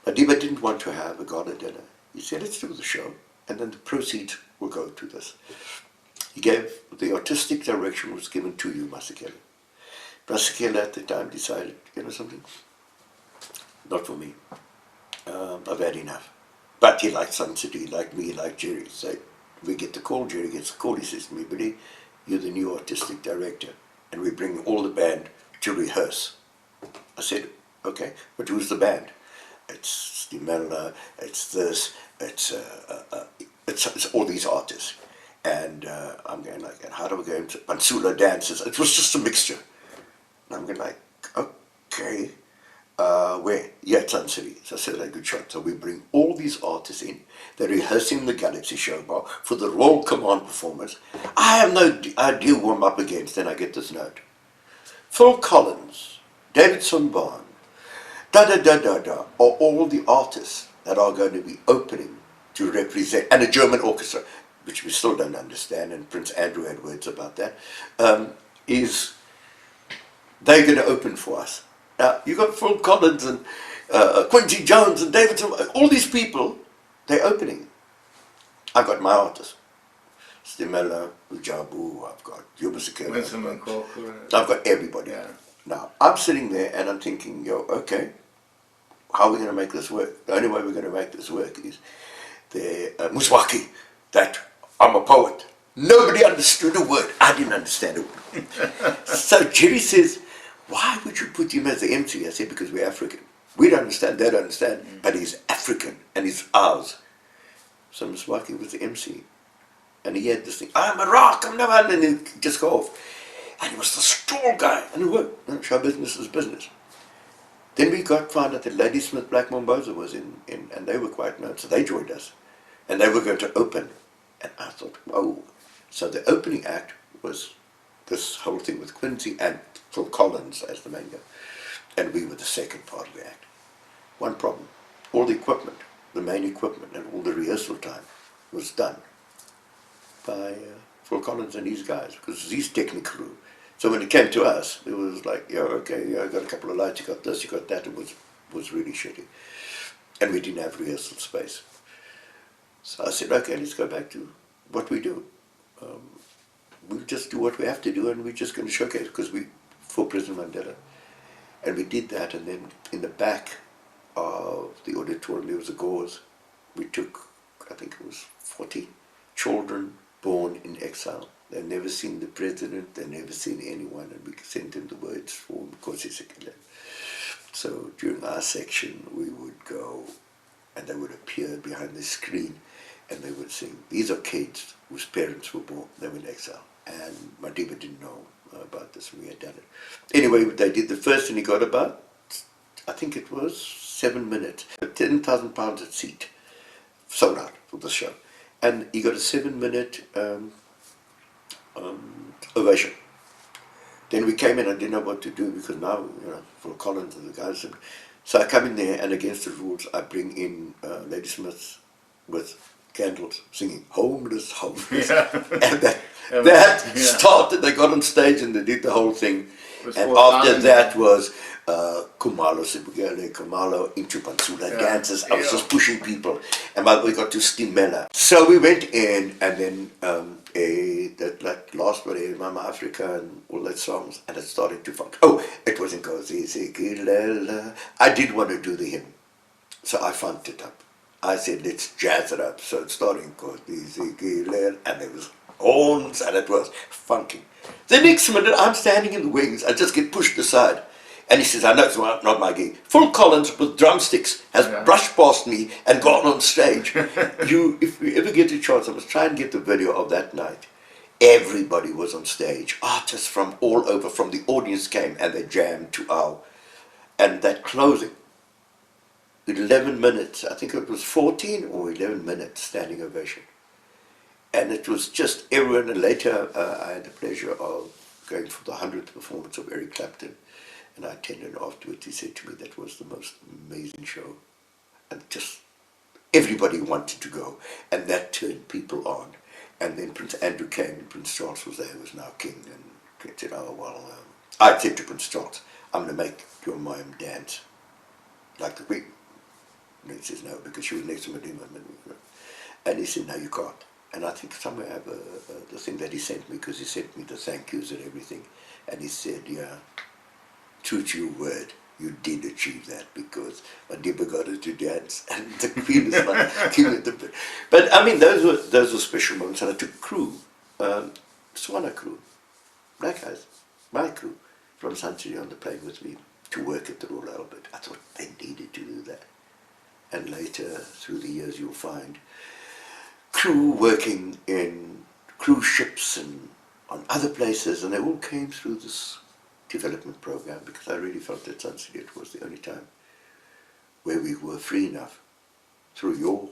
S2: Madiba didn't want to have a gala dinner. He said, let's do the show, and then the proceeds will go to this. He gave, the artistic direction was given to you, Masekela. Masekela at the time decided, you know something, not for me. I've had enough. But he liked Sun City, he liked me, he liked Jerry. So we get the call, Jerry gets the call, he says to me, Billy, you're the new artistic director, and we bring all the band to rehearse. I said, okay, but who's the band? It's Stimela, it's this, it's all these artists. And I'm going like, and how do we go into Pansula dances? It was just a mixture. And I'm going like, okay, where? Yeah, it's Sun City. So I said, a good shot. So we bring all these artists in. They're rehearsing the Galaxy Show Bar for the Royal Command performance. I have no idea who I'm up against. Then I get this note. Phil Collins, David Sunbarn, are all the artists that are going to be opening to represent, and a German orchestra, which we still don't understand, and Prince Andrew had words about that, is they're going to open for us. Now, you've got Phil Collins and Quincy Jones and David, all these people, they're opening. I've got my artists. Stimela, Jabu, I've got Yubasakela, I've got everybody.
S1: Yeah.
S2: Now, I'm sitting there and I'm thinking, okay, how are we going to make this work? The only way we're going to make this work is the Muswaki, that I'm a poet. Nobody understood a word. I didn't understand a word. So Jerry says, why would you put him as the MC? I said, because we're African. We don't understand, they don't understand, but he's African and he's ours. So Muswaki was the MC. And he had this thing, I'm a rock, I'm never, and he'd just go off. And he was this tall guy, and it worked. Show business is business. Then we found out that Ladysmith Black Mambosa was in, and they were quite known, so they joined us. And they were going to open. And I thought, whoa. So the opening act was this whole thing with Quincy and Phil Collins as the main guy. And we were the second part of the act. One problem, all the equipment, the main equipment and all the rehearsal time was done by Phil Collins and his guys, because he's technical crew. So when it came to us, it was like, okay, I got a couple of lights, you got this, you got that. It was really shitty. And we didn't have rehearsal space. So I said, okay, let's go back to what we do. We'll just do what we have to do, and we're just going to showcase, because we, for President Mandela. And we did that, and then in the back of the auditorium, there was a gauze. We took, I think it was 40 children born in exile. They've never seen the president, they've never seen anyone, and we sent them the words for Nkosi Sikelel. So during our section, we would go, and they would appear behind the screen, and they would sing. These are kids whose parents were born, they were in exile. And Madiba didn't know about this, we had done it. Anyway, they did the first, and he got about, I think it was 7 minutes, £10,000 a seat, sold out for the show. And he got a 7-minute ovation. Then we came in, I didn't know what to do, because now, Phil Collins and the guys. So I come in there, and against the rules, I bring in Ladysmith with candles, singing "Homeless, Homeless," and that started. They got on stage and they did the whole thing, and after that was Kumalo Sibugele, Kumalo Inchupansula dances. I was just pushing people, and we got to Stimela. So we went in, and then that last one, Mama Africa and all that songs, and it started to funk. Oh, it was in Nkosi Sikelel. I did want to do the hymn, so I funked it up. I said, let's jazz it up. So it started in Nkosi Sikelel, and there was horns, and it was funky. The next minute, I'm standing in the wings. I just get pushed aside. And he says, I know it's not my gig. Phil Collins with drumsticks has brushed past me and gone on stage. If you ever get a chance, I was trying to get the video of that night. Everybody was on stage. Artists from all over, from the audience came, and they jammed to our, and that closing, 11 minutes, I think it was 14 or 11 minutes standing ovation. And it was just everyone. And later, I had the pleasure of going for the 100th performance of Eric Clapton. And I attended afterwards. He said to me, that was the most amazing show. And just everybody wanted to go. And that turned people on. And then Prince Andrew came, and Prince Charles was there, who was now king. And he said, oh, well, I said to Prince Charles, I'm going to make your mom dance like the queen. And he says, no, because she was next to Medina. And he said, no, you can't. And I think somewhere I have the thing that he sent me, because he sent me the thank yous and everything. And he said, yeah, true to your word, you did achieve that, because Madiba got her to dance, and the queen is like, give it the bit. But I mean, those were special moments. And I took crew, Swana crew, black guys, my crew, from Sun City on the plane with me to work at the Royal Albert. I thought they needed to do that. And later, through the years, you'll find crew working in cruise ships and on other places, and they all came through this development program, because I really felt that Sun City was the only time where we were free enough, through your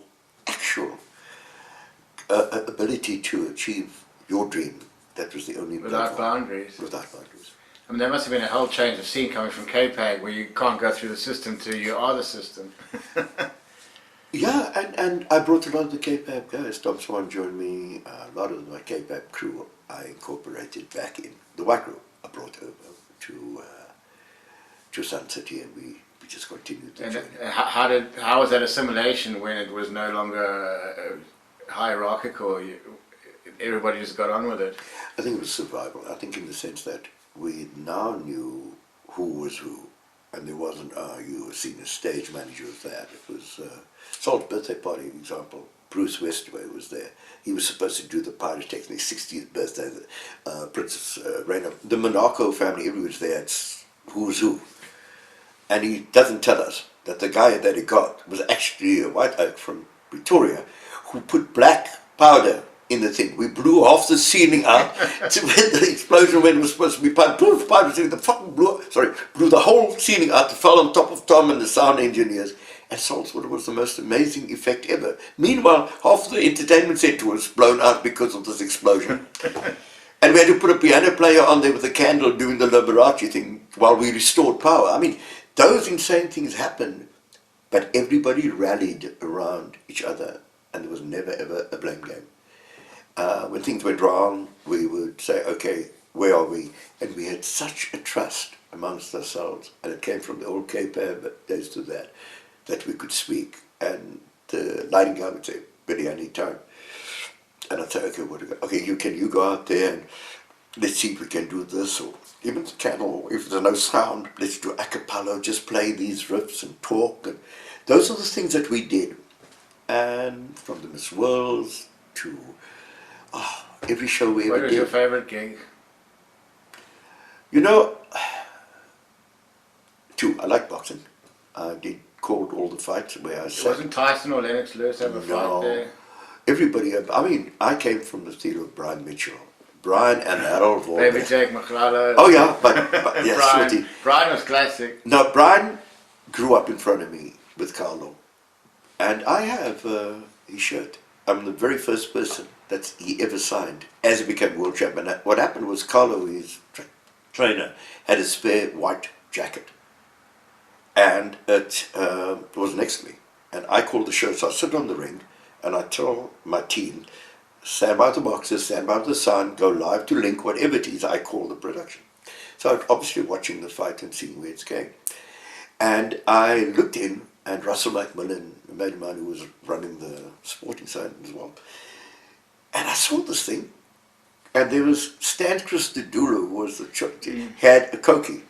S2: actual ability to achieve your dream. That was the only
S1: without boundaries.
S2: Without boundaries.
S1: I mean, there must have been a whole change of scene coming from KPAG, where you can't go through the system to you are the system.
S2: Yeah, and I brought a lot of the K-pop guys. Tom Swan joined me. A lot of my K-pop crew I incorporated back in. The white crew I brought over to Sun City, and we just continued the journey.
S1: How was that assimilation when it was no longer hierarchical? Everybody just got on with it.
S2: I think it was survival. I think in the sense that we now knew who was who, and there wasn't, you were seen as stage manager of that. It was Salt's birthday party, for example. Bruce Westway was there. He was supposed to do the pyrotechnic 60th birthday. Princess Reina, the Monaco family, everyone's there. It's who's who. And he doesn't tell us that the guy that he got was actually a white oak from Pretoria who put black powder in the thing. We blew half the ceiling out to when the explosion when it was supposed to be powder. The fucking blew the whole ceiling out. It fell on top of Tom and the sound engineers. And Salt thought it was the most amazing effect ever. Meanwhile, half the entertainment centre was blown out because of this explosion. And we had to put a piano player on there with a candle doing the Liberace thing while we restored power. I mean, those insane things happened, but everybody rallied around each other, and there was never ever a blame game. When things went wrong, we would say, okay, where are we? And we had such a trust amongst ourselves, and it came from the old K-pab days to that we could speak. And the lighting guy would say, Billy, I need time. And I'd say, okay, okay, you go out there and let's see if we can do this, or even the channel, if there's no sound, let's do a cappella, just play these riffs and talk. And those are the things that we did. And from the Miss Worlds to every show we ever did.
S1: What was your favourite gig?
S2: You know, I like boxing. I called all the fights where I sat.
S1: Wasn't Tyson or Lennox Lewis have a fight there?
S2: Everybody, I mean, I came from the theatre of Brian Mitchell. Brian and Harold Walker.
S1: Baby Jake McLaren.
S2: Oh yeah, but yeah,
S1: Brian was classic.
S2: No, Brian grew up in front of me with Carlo. And I have his shirt. I'm the very first person that he ever signed as he became world champion. What happened was Carlo, his trainer, had a spare white jacket. And it was next to me. And I called the show, so I sit on the ring and I tell my team, stand by the boxes, stand by the sign, go live to Link, whatever it is, I call the production. So I'm obviously watching the fight and seeing where it's going. And I looked in, and Russell McMillan, a mate of mine who was running the sporting side as well, and I saw this thing, and there was Stan Christodoulou, who was the had a cokie,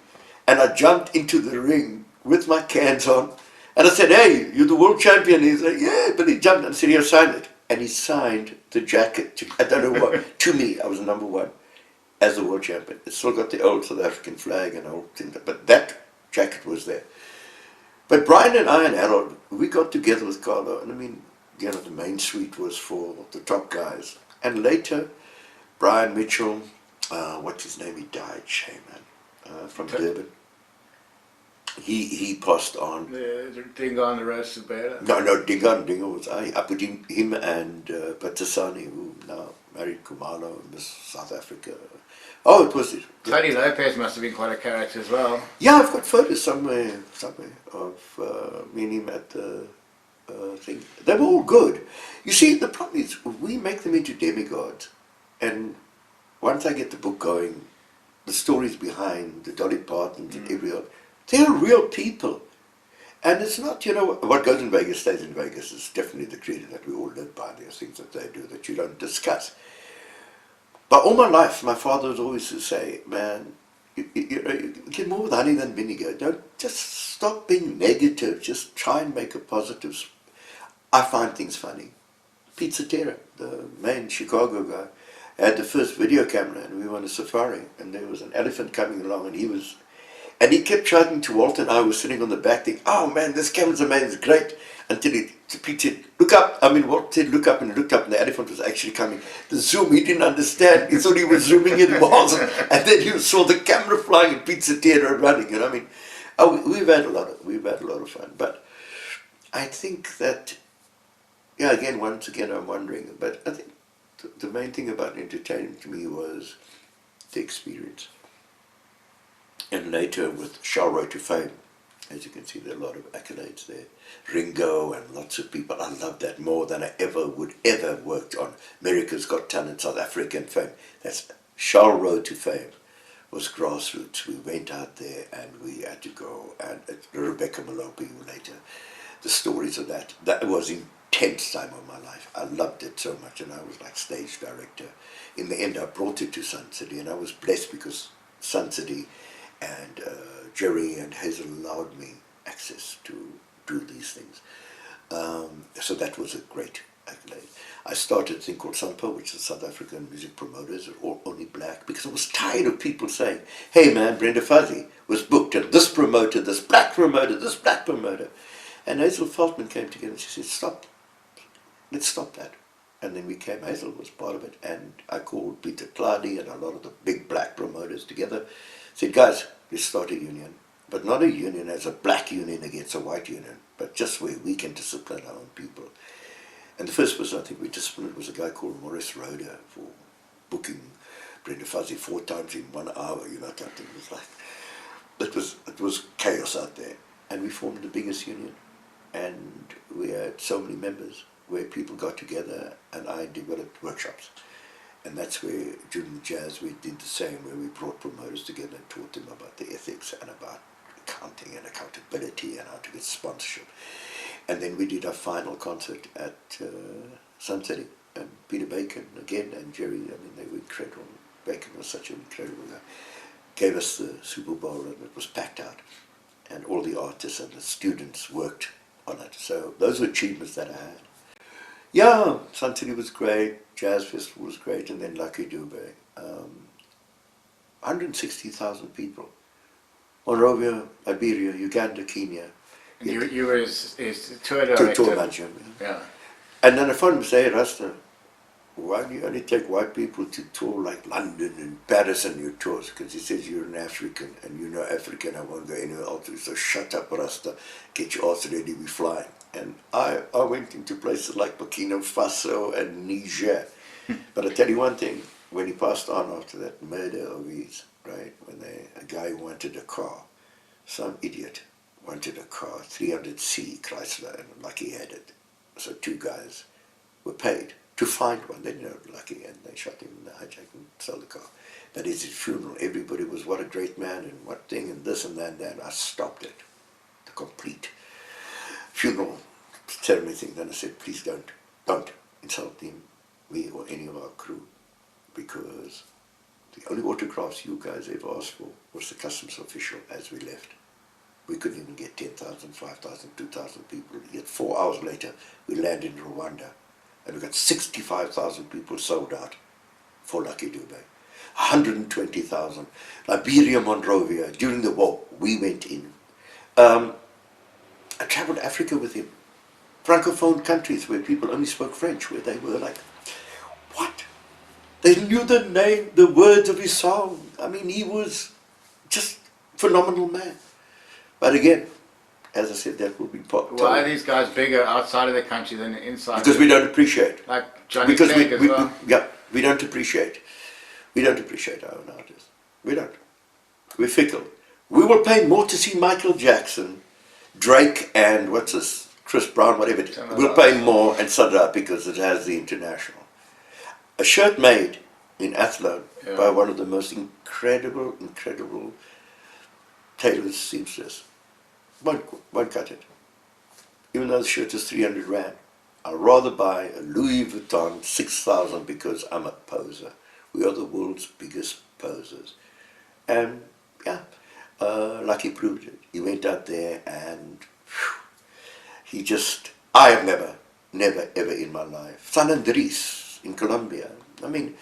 S2: and I jumped into the ring with my cans on, and I said, hey, you're the world champion. He's like, yeah, but he jumped and said, he'll sign it. And he signed the jacket, to, I don't know what, to me, I was number one as the world champion. It still got the old South African flag and all things, but that jacket was there. But Brian and I and Harold, we got together with Carlo, and I mean, you know, the main suite was for the top guys. And later, Brian Mitchell, what's his name, he died, shame man, from Durban. He passed on.
S1: Dingo on the roast of Bela?
S2: No, Dingo was I put him and Patasani, who now married Kumalo, Miss South Africa. Oh, it was it.
S1: Tony Lopez must have been quite a character as well.
S2: Yeah, I've got photos somewhere of me and him at the thing. They were all good. You see, the problem is we make them into demigods, and once I get the book going, the stories behind the Dolly Partons and every other, they're real people. And it's not, you know, what goes in Vegas stays in Vegas is definitely the credo that we all live by. There's things that they do that you don't discuss. But all my life, my father was always to say, man, you get more with honey than vinegar. Don't just stop being negative. Just try and make a positive. I find things funny. Pete Cetera, the main Chicago guy, had the first video camera, and we were on a safari, and there was an elephant coming along, and he kept shouting to Walter, and I was sitting on the back thinking, oh man, this camera's amazing, it's great. Until Pete said, look up. I mean, Walter said, look up, and he looked up, and the elephant was actually coming. The zoom, he didn't understand. He thought he was zooming in miles, and then he saw the camera flying and Pete Cetera running. You know, I mean, we've had a lot of fun. But I think that, yeah, once again, I'm wondering. But I think the main thing about entertainment to me was the experience. and later with Shell Road to Fame. As you can see, there are a lot of accolades there. Ringo and lots of people. I love that more than I would ever worked on America's Got Talent, South African Fame. That's Shell Road to Fame. Was grassroots. We went out there and we had to go. And Rebecca Malope later, the stories of that. That was intense time of my life. I loved it so much, and I was like stage director. In the end, I brought it to Sun City, and I was blessed because Sun City and Jerry and Hazel allowed me access to do these things. So that was a great accolade. I started a thing called SAMPO, which is South African Music Promoters, or only black, because I was tired of people saying, hey man, Brenda Fuzzy was booked at this promoter, this black promoter, this black promoter. And Hazel Feltman came together and she said, stop, let's stop that. And then we came, Hazel was part of it, and I called Peter Clady and a lot of the big black promoters together, said, guys, let's start a union, but not a union as a black union against a white union, but just where we can discipline our own people. And the first person I think we disciplined was a guy called Maurice Roder for booking Brenda Fuzzy 4 times in 1 hour, you know, that thing was like, it was chaos out there. And we formed the biggest union, and we had so many members where people got together, and I developed workshops. And that's where, during the jazz, we did the same, where we brought promoters together and taught them about the ethics and about accounting and accountability and how to get sponsorship. And then we did our final concert at Sun City, and Peter Bacon again, and Jerry, I mean, they were incredible. Bacon was such an incredible guy. Gave us the Super Bowl, and it was packed out. And all the artists and the students worked on it. So those were achievements that I had. Yeah, Sun City was great, Jazz Festival was great, and then Lucky Dube. 160,000 people. Monrovia, Liberia, Uganda, Kenya.
S1: You were his tour director.
S2: Tour manager.
S1: Yeah.
S2: And then I found him say, Rasta, why do you only take white people to tour like London and Paris and your tours? Because he says you're an African, and you know African, I won't go anywhere else. So shut up, Rasta, get your ass ready, we're flying. And I went into places like Burkina Faso and Niger. But I tell you one thing, when he passed on after that murder of his, right, when a guy wanted a car, some idiot wanted a car, 300C Chrysler, and Lucky had it. So 2 guys were paid to find one. They didn't know Lucky, and they shot him, they hijacked him, sold the car. But at his funeral, everybody was, what a great man, and what thing, and this and that, and I stopped it. The complete funeral ceremony thing. Then I said, please don't insult him, we or any of our crew, because the only autographs you guys ever asked for was the customs official as we left. We couldn't even get 10,000, 5,000, 2,000 people. Yet 4 hours later, we landed in Rwanda, and we got 65,000 people sold out for Lucky Dube. 120,000. Liberia, Monrovia, during the war, we went in. I traveled Africa with him. Francophone countries where people only spoke French, where they were like, what? They knew the name, the words of his song. I mean, he was just phenomenal man. But again, as I said, that will be part.
S1: Why are these guys bigger outside of the country than inside?
S2: Because we don't appreciate.
S1: Like Johnny Clegg as well.
S2: We don't appreciate. We don't appreciate our own artists. We don't. We're fickle. We will pay more to see Michael Jackson, Drake, and what's this, Chris Brown, whatever it is. We'll pay more and Sada because it has the international. A shirt made in Athlone by one of the most incredible tailors, seamstress. Won't cut it. Even though the shirt is 300 Rand. I'd rather buy a Louis Vuitton 6,000 because I'm a poser. We are the world's biggest posers. And yeah, Lucky proved it. He went out there and he just, I have never ever in my life. San Andres in Colombia. I mean,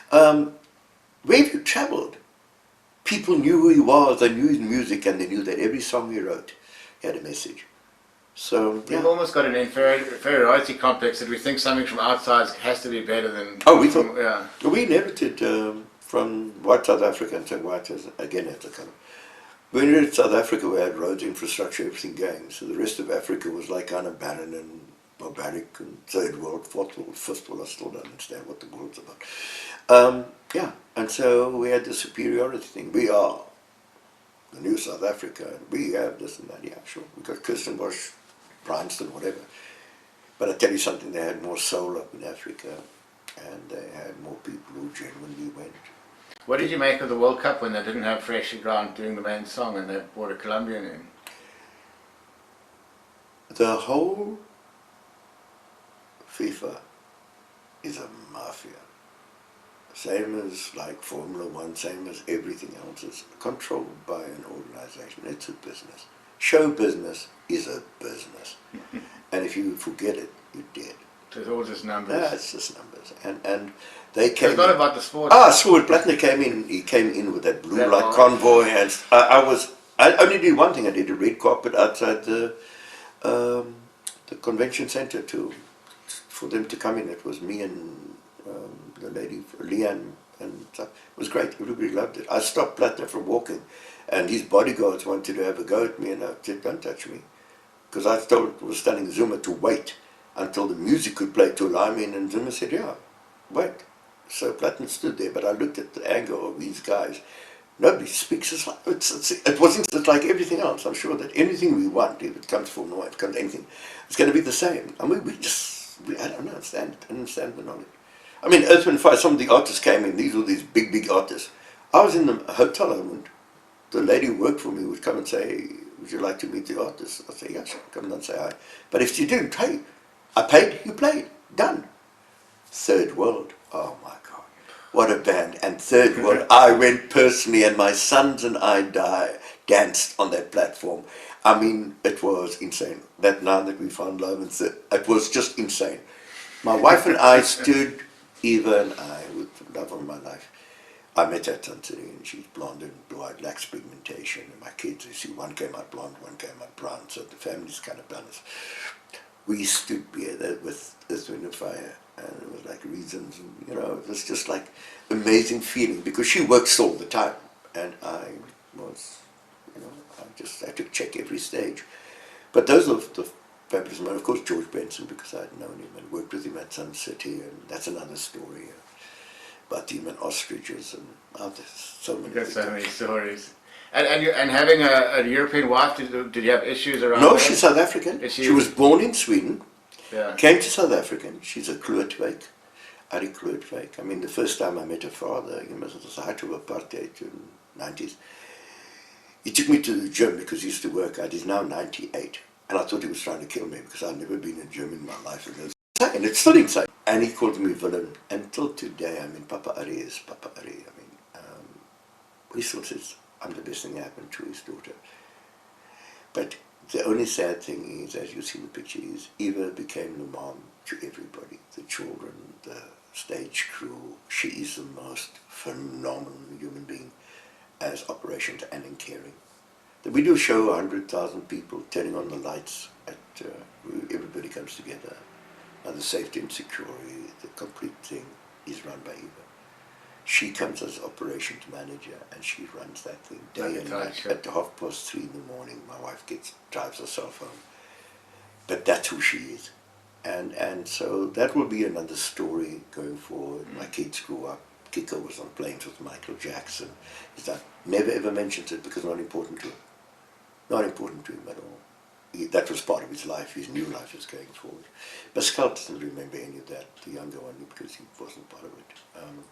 S2: where have you traveled? People knew who he was, they knew his music, and they knew that every song he wrote had a message. So
S1: we've almost got an inferiority complex that we think something from outside has to be better than.
S2: Oh, we thought. Yeah. We inherited from white South Africans and white again at the kind of. When we were in South Africa, we had roads, infrastructure, everything going. So the rest of Africa was like kind of barren and barbaric and third world, fourth world, fifth world. I still don't understand what the world's about. Yeah, and so we had the superiority thing. We are the new South Africa, and we have this and that. Yeah, sure. We got Kirstenbosch, Bryanston, whatever. But I tell you something, they had more soul up in Africa, and they had more people who genuinely went.
S1: What did you make of the World Cup when they didn't have Freshly Ground doing the main song and they brought a Colombian in?
S2: The whole FIFA is a mafia. Same as like Formula One, same as everything else. It's controlled by an organization. It's a business. Show business is a business. And if you forget it, you're dead.
S1: So it's all just numbers.
S2: Yeah, it's just numbers. And they came.
S1: It's not about the sport.
S2: Stewart Plattner came in. He came in with that blue light convoy, and I only did one thing. I did a red carpet outside the convention center for them to come in. It was me and the lady Leanne, and stuff. It was great. Everybody loved it. I stopped Plattner from walking, and his bodyguards wanted to have a go at me, and I said, "Don't touch me," because I was telling Zuma to wait until the music could play to allow me in, and Zuma said, "Yeah, wait." So Plattner stood there, but I looked at the angle of these guys. Nobody speaks. It wasn't just like everything else. I'm sure that anything we want, if it comes from North, if it comes anything, it's going to be the same. I mean, I don't understand the knowledge. I mean, Earth, Wind & Fire, some of the artists came in. These were these big artists. I was in the hotel room. The lady who worked for me would come and say, "Would you like to meet the artist?" I'd say, "Yeah, sure, come and say hi." But if she didn't, hey, I paid, you played, done. Third World, oh my God, what a band. And Third World, I went personally, and my sons and I danced on that platform. I mean, it was insane. That Now That We Found Love, it was just insane. My wife and I stood, Eva and I, with the love of my life. I met her at Ottery, and she's blonde and blue-eyed, lacks pigmentation. And my kids, you see, one came out blonde, one came out brown, so the family's kind of balanced. We stood there with Earth, Wind & Fire, and it was like Reasons, and, you know, it was just like amazing feeling, because she works all the time, and I was, you know, I just had to check every stage. But those are the fabulous moments. Of course, George Benson, because I'd known him and worked with him at Sun City, and that's another story about him and ostriches, and there's so many.
S1: There's so many stories. And having a European wife, did you have issues around
S2: No,
S1: that?
S2: she's South African. She was born in Sweden, came to South Africa. She's a Klootwyk, Ari Klootwyk. I mean, the first time I met her father, he was at the height of Apartheid in the 90s. He took me to the gym because he used to work out. He's now 98. And I thought he was trying to kill me because I'd never been in a gym in my life. And it's still insane. And he called me villain. Until today, I mean, Papa Ari is Papa Ari. I mean, he still says, I'm the best thing that happened to his daughter. But the only sad thing is, as you see in the picture, is Eva became the mom to everybody. The children, the stage crew. She is the most phenomenal human being as operations and in caring. We do a show, 100,000 people, turning on the lights, everybody comes together. Now the safety and security, the complete thing is run by Eva. She comes as operations manager, and she runs that thing day and night. At 3:30 in the morning, my wife drives herself home. But that's who she is. And so that will be another story going forward. My kids grew up. Kiko was on planes with Michael Jackson. Never ever mentions it because not important to him. Not important to him at all. That was part of his life. His new life is going forward. Pascal doesn't remember any of that, the younger one, because he wasn't part of it.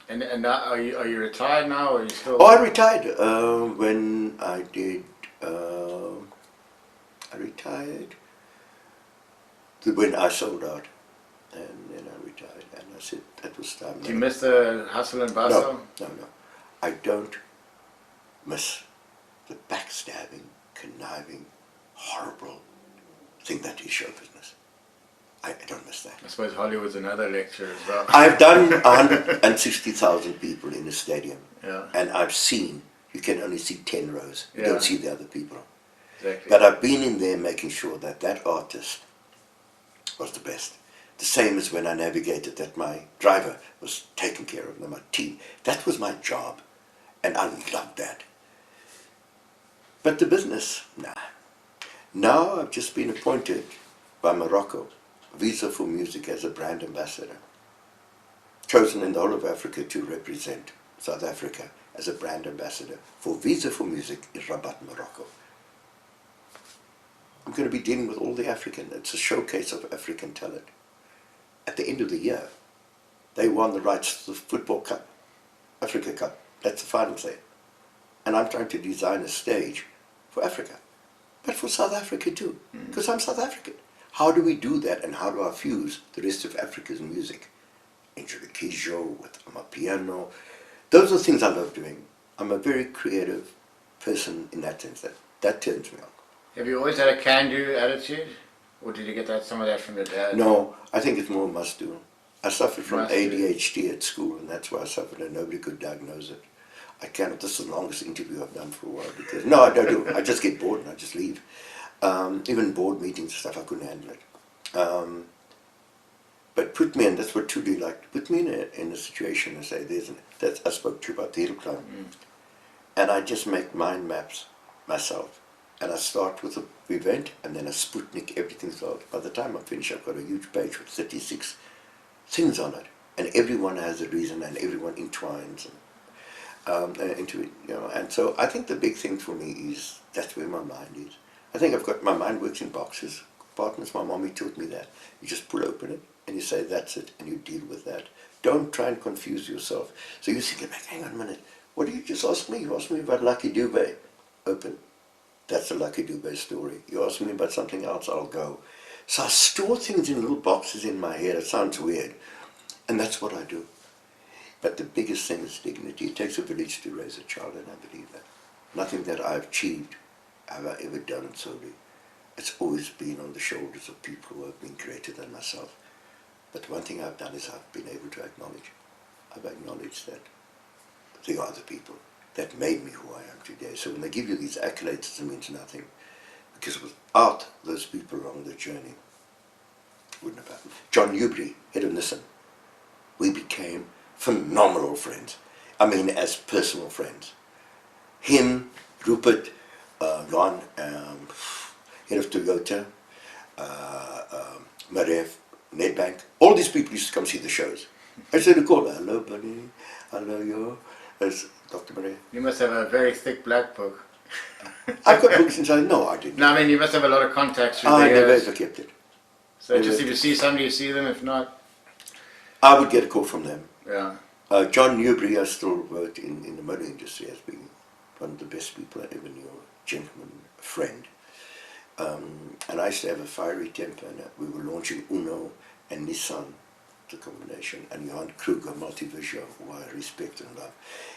S1: And now, are you retired now, or are you still?
S2: Oh, I retired when I did. I retired when I sold out, and then I retired, and I said that was time.
S1: Do you miss the hustle and bustle?
S2: No. I don't miss the backstabbing, conniving, horrible thing that is show business. I don't miss that.
S1: I suppose Hollywood's another lecture as well.
S2: I've done 160,000 people in a stadium, and I've seen, you can only see 10 rows. You don't see the other people.
S1: Exactly.
S2: But I've been in there making sure that that artist was the best. The same as when I navigated that my driver was taken care of, and my team. That was my job, and I loved that. But the business, nah. Now I've just been appointed by Morocco, Visa for Music, as a brand ambassador, chosen in the whole of Africa to represent South Africa as a brand ambassador for Visa for Music in Rabat, Morocco. I'm going to be dealing with all the African. It's a showcase of African talent. At the end of the year, they won the rights to the Football Cup, Africa Cup. That's the finals there. And I'm trying to design a stage for Africa, but for South Africa too, because I'm South African. How do we do that, and how do I fuse the rest of Africa's music? Injurikijo with Amapiano. Those are things I love doing. I'm a very creative person in that sense. That turns me on.
S1: Have you always had a can-do attitude? Or did you get some of that from your dad?
S2: No, I think it's more must-do. I suffered from
S1: Must-do.
S2: ADHD at school, and that's why I suffered, and nobody could diagnose it. I cannot. This is the longest interview I've done for a while, because no, I don't do it. I just get bored and I just leave. Even board meetings and stuff, I couldn't handle it. But put me in, that's what Trudy liked, put me in a situation and say, I spoke to you about the hill climb. And I just make mind maps myself. And I start with an event, and then I Sputnik everything starts. By the time I finish, I've got a huge page with 36 things on it. And everyone has a reason, and everyone entwines into it, you know. And so I think the big thing for me is that's where my mind is. I think my mind works in boxes, compartments. My mommy taught me that. You just pull open it, and you say, that's it, and you deal with that. Don't try and confuse yourself. So you think, hang on a minute, what did you just ask me? You asked me about Lucky Dube. Open. That's the Lucky Dube story. You ask me about something else, I'll go. So I store things in little boxes in my head. It sounds weird. And that's what I do. But the biggest thing is dignity. It takes a village to raise a child, and I believe that. Nothing that I've achieved have I ever done solely. It's always been on the shoulders of people who have been greater than myself. But one thing I've done is I've been able to acknowledge. I've acknowledged that there are the people that made me who I am today. So when they give you these accolades, it means nothing. Because without those people along the journey, it wouldn't have happened. John Newbury, head of Nissan, we became phenomenal friends. I mean, as personal friends. Him, Rupert, Ron, head of Toyota, Marev, Nedbank, all these people used to come see the shows. I said to call, hello buddy, hello you, as Dr. Marev.
S1: You must have a very thick black book.
S2: I've got books inside. No, I didn't.
S1: No, I mean, you must have a lot of contacts through
S2: I
S1: the
S2: never
S1: years.
S2: ever kept it.
S1: So
S2: never
S1: just if you see somebody, you see them. If not,
S2: I would get a call from them.
S1: yeah.
S2: John Newbury, I still worked in the motor industry, has been one of the best people I ever knew, a gentleman, a friend. And I used to have a fiery temper, and we were launching Uno and Nissan, the combination, and Johan Kruger, Multivision, who I respect and love.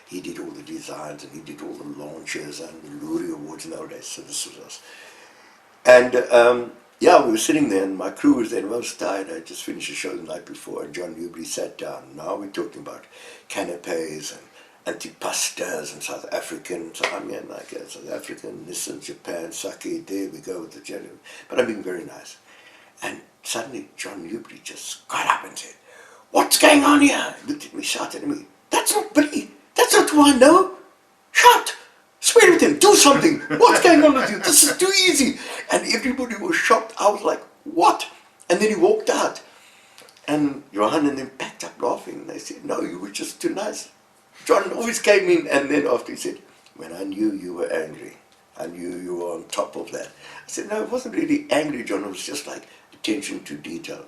S2: He did all the designs, and he did all the launches and the Lurie Awards and all that, so this was us. And yeah, we were sitting there, and my crew was there, and I was tired. I just finished the show the night before, and John Newbury sat down. Now we're talking about canapes and antipastas and South African. So I mean, like South African, Nissan, Japan, sake. There we go with the gentleman. But I'm being very nice. And suddenly, John Newbury just got up and said, "What's going on here?" He looked at me, shouted at me, "That's not Billy. That's not who I know. Shout! Swear with him. Do something. What's going on with you? This is too easy." And everybody was shocked. I was like, "What?" And then he walked out. And Johan and them packed up laughing. They said, "No, you were just too nice." John always came in, and then after he said, "When I knew you were angry, I knew you were on top of that." I said, "No, it wasn't really angry, John. It was just like attention to detail."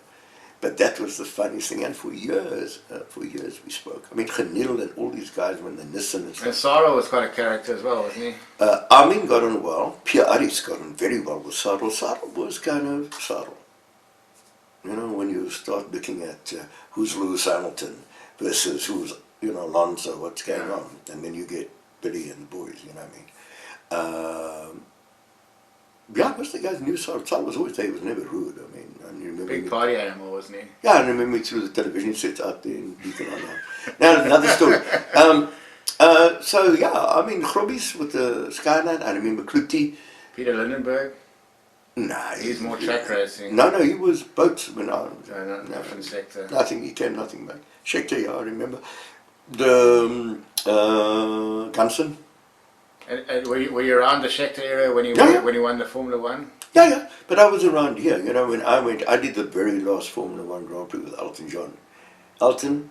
S2: But that was the funniest thing, and for years we spoke. I mean, Genil and all these guys when the Nissan and stuff.
S1: And Sarah was quite a character as well, wasn't he?
S2: Armin got on well. Pierre Aris got on very well with Sarah. Sarah was kind of Sarah. You know, when you start looking at who's Lewis Hamilton versus who's, you know, Alonso, what's going on, and then you get Billy and the boys, you know what I mean? Yeah, most of the guys knew Sarah. Sarah was always there. He was never rude. I mean, and you remember
S1: Big party animal, wasn't he?
S2: Yeah, I remember through the television sets out there in Beacon on that. Now, another story. So, yeah, I mean, Grobbies with the Skyline. I remember Kluti.
S1: Peter Lindenberg?
S2: Nah,
S1: He's more track racing.
S2: No, he was boats when I...
S1: No, different sector.
S2: Nothing, he came nothing back. Schechter, yeah, I remember. The Gunson.
S1: And were you around the Schechter era when he won the Formula One?
S2: Yeah, but I was around here, you know, when I went, I did the very last Formula One Grand Prix with Elton John. Elton,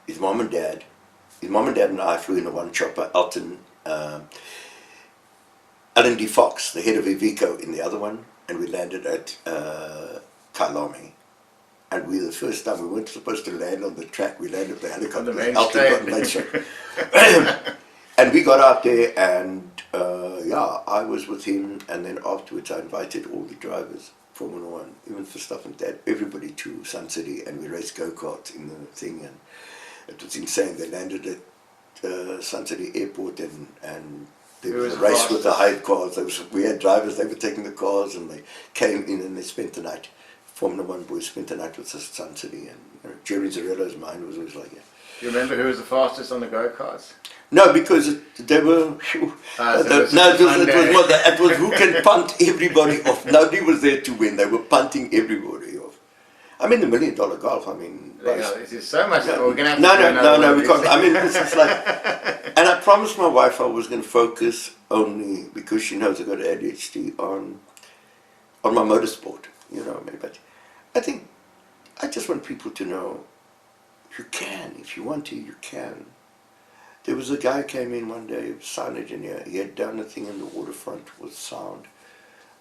S2: his mom and dad, his mom and dad and I flew in a one chopper, Alan D. Fox, the head of Iveco, in the other one, and we landed at Kailami. And we, the first time, we weren't supposed to land on the track, we landed the helicopter.
S1: On the main
S2: Elton got
S1: straight.
S2: main straight. And we got out there, and I was with him, and then afterwards I invited all the drivers, Formula One, even for stuff and that, everybody to Sun City, and we raced go-karts in the thing, and it was insane. They landed at Sun City Airport, and there was a race with the hired cars. We had drivers, they were taking the cars, and they came in and they spent the night. Formula One boys spent the night with us at Sun City, and Jerry Zarello's mind was always like, yeah.
S1: Do you remember who was the fastest on the go-karts?
S2: No, because they were. It was who can punt everybody off. Nobody was there to win. They were punting everybody off. I mean, the $1 million golf. I mean,
S1: This is so much.
S2: Yeah.
S1: We're gonna have to
S2: No, we can't. I mean, this is like. And I promised my wife I was going to focus only because she knows I got ADHD on my motorsport. You know, but I think I just want people to know you can, if you want to, you can. There was a guy came in one day, a sound engineer. He had done a thing in the waterfront with sound,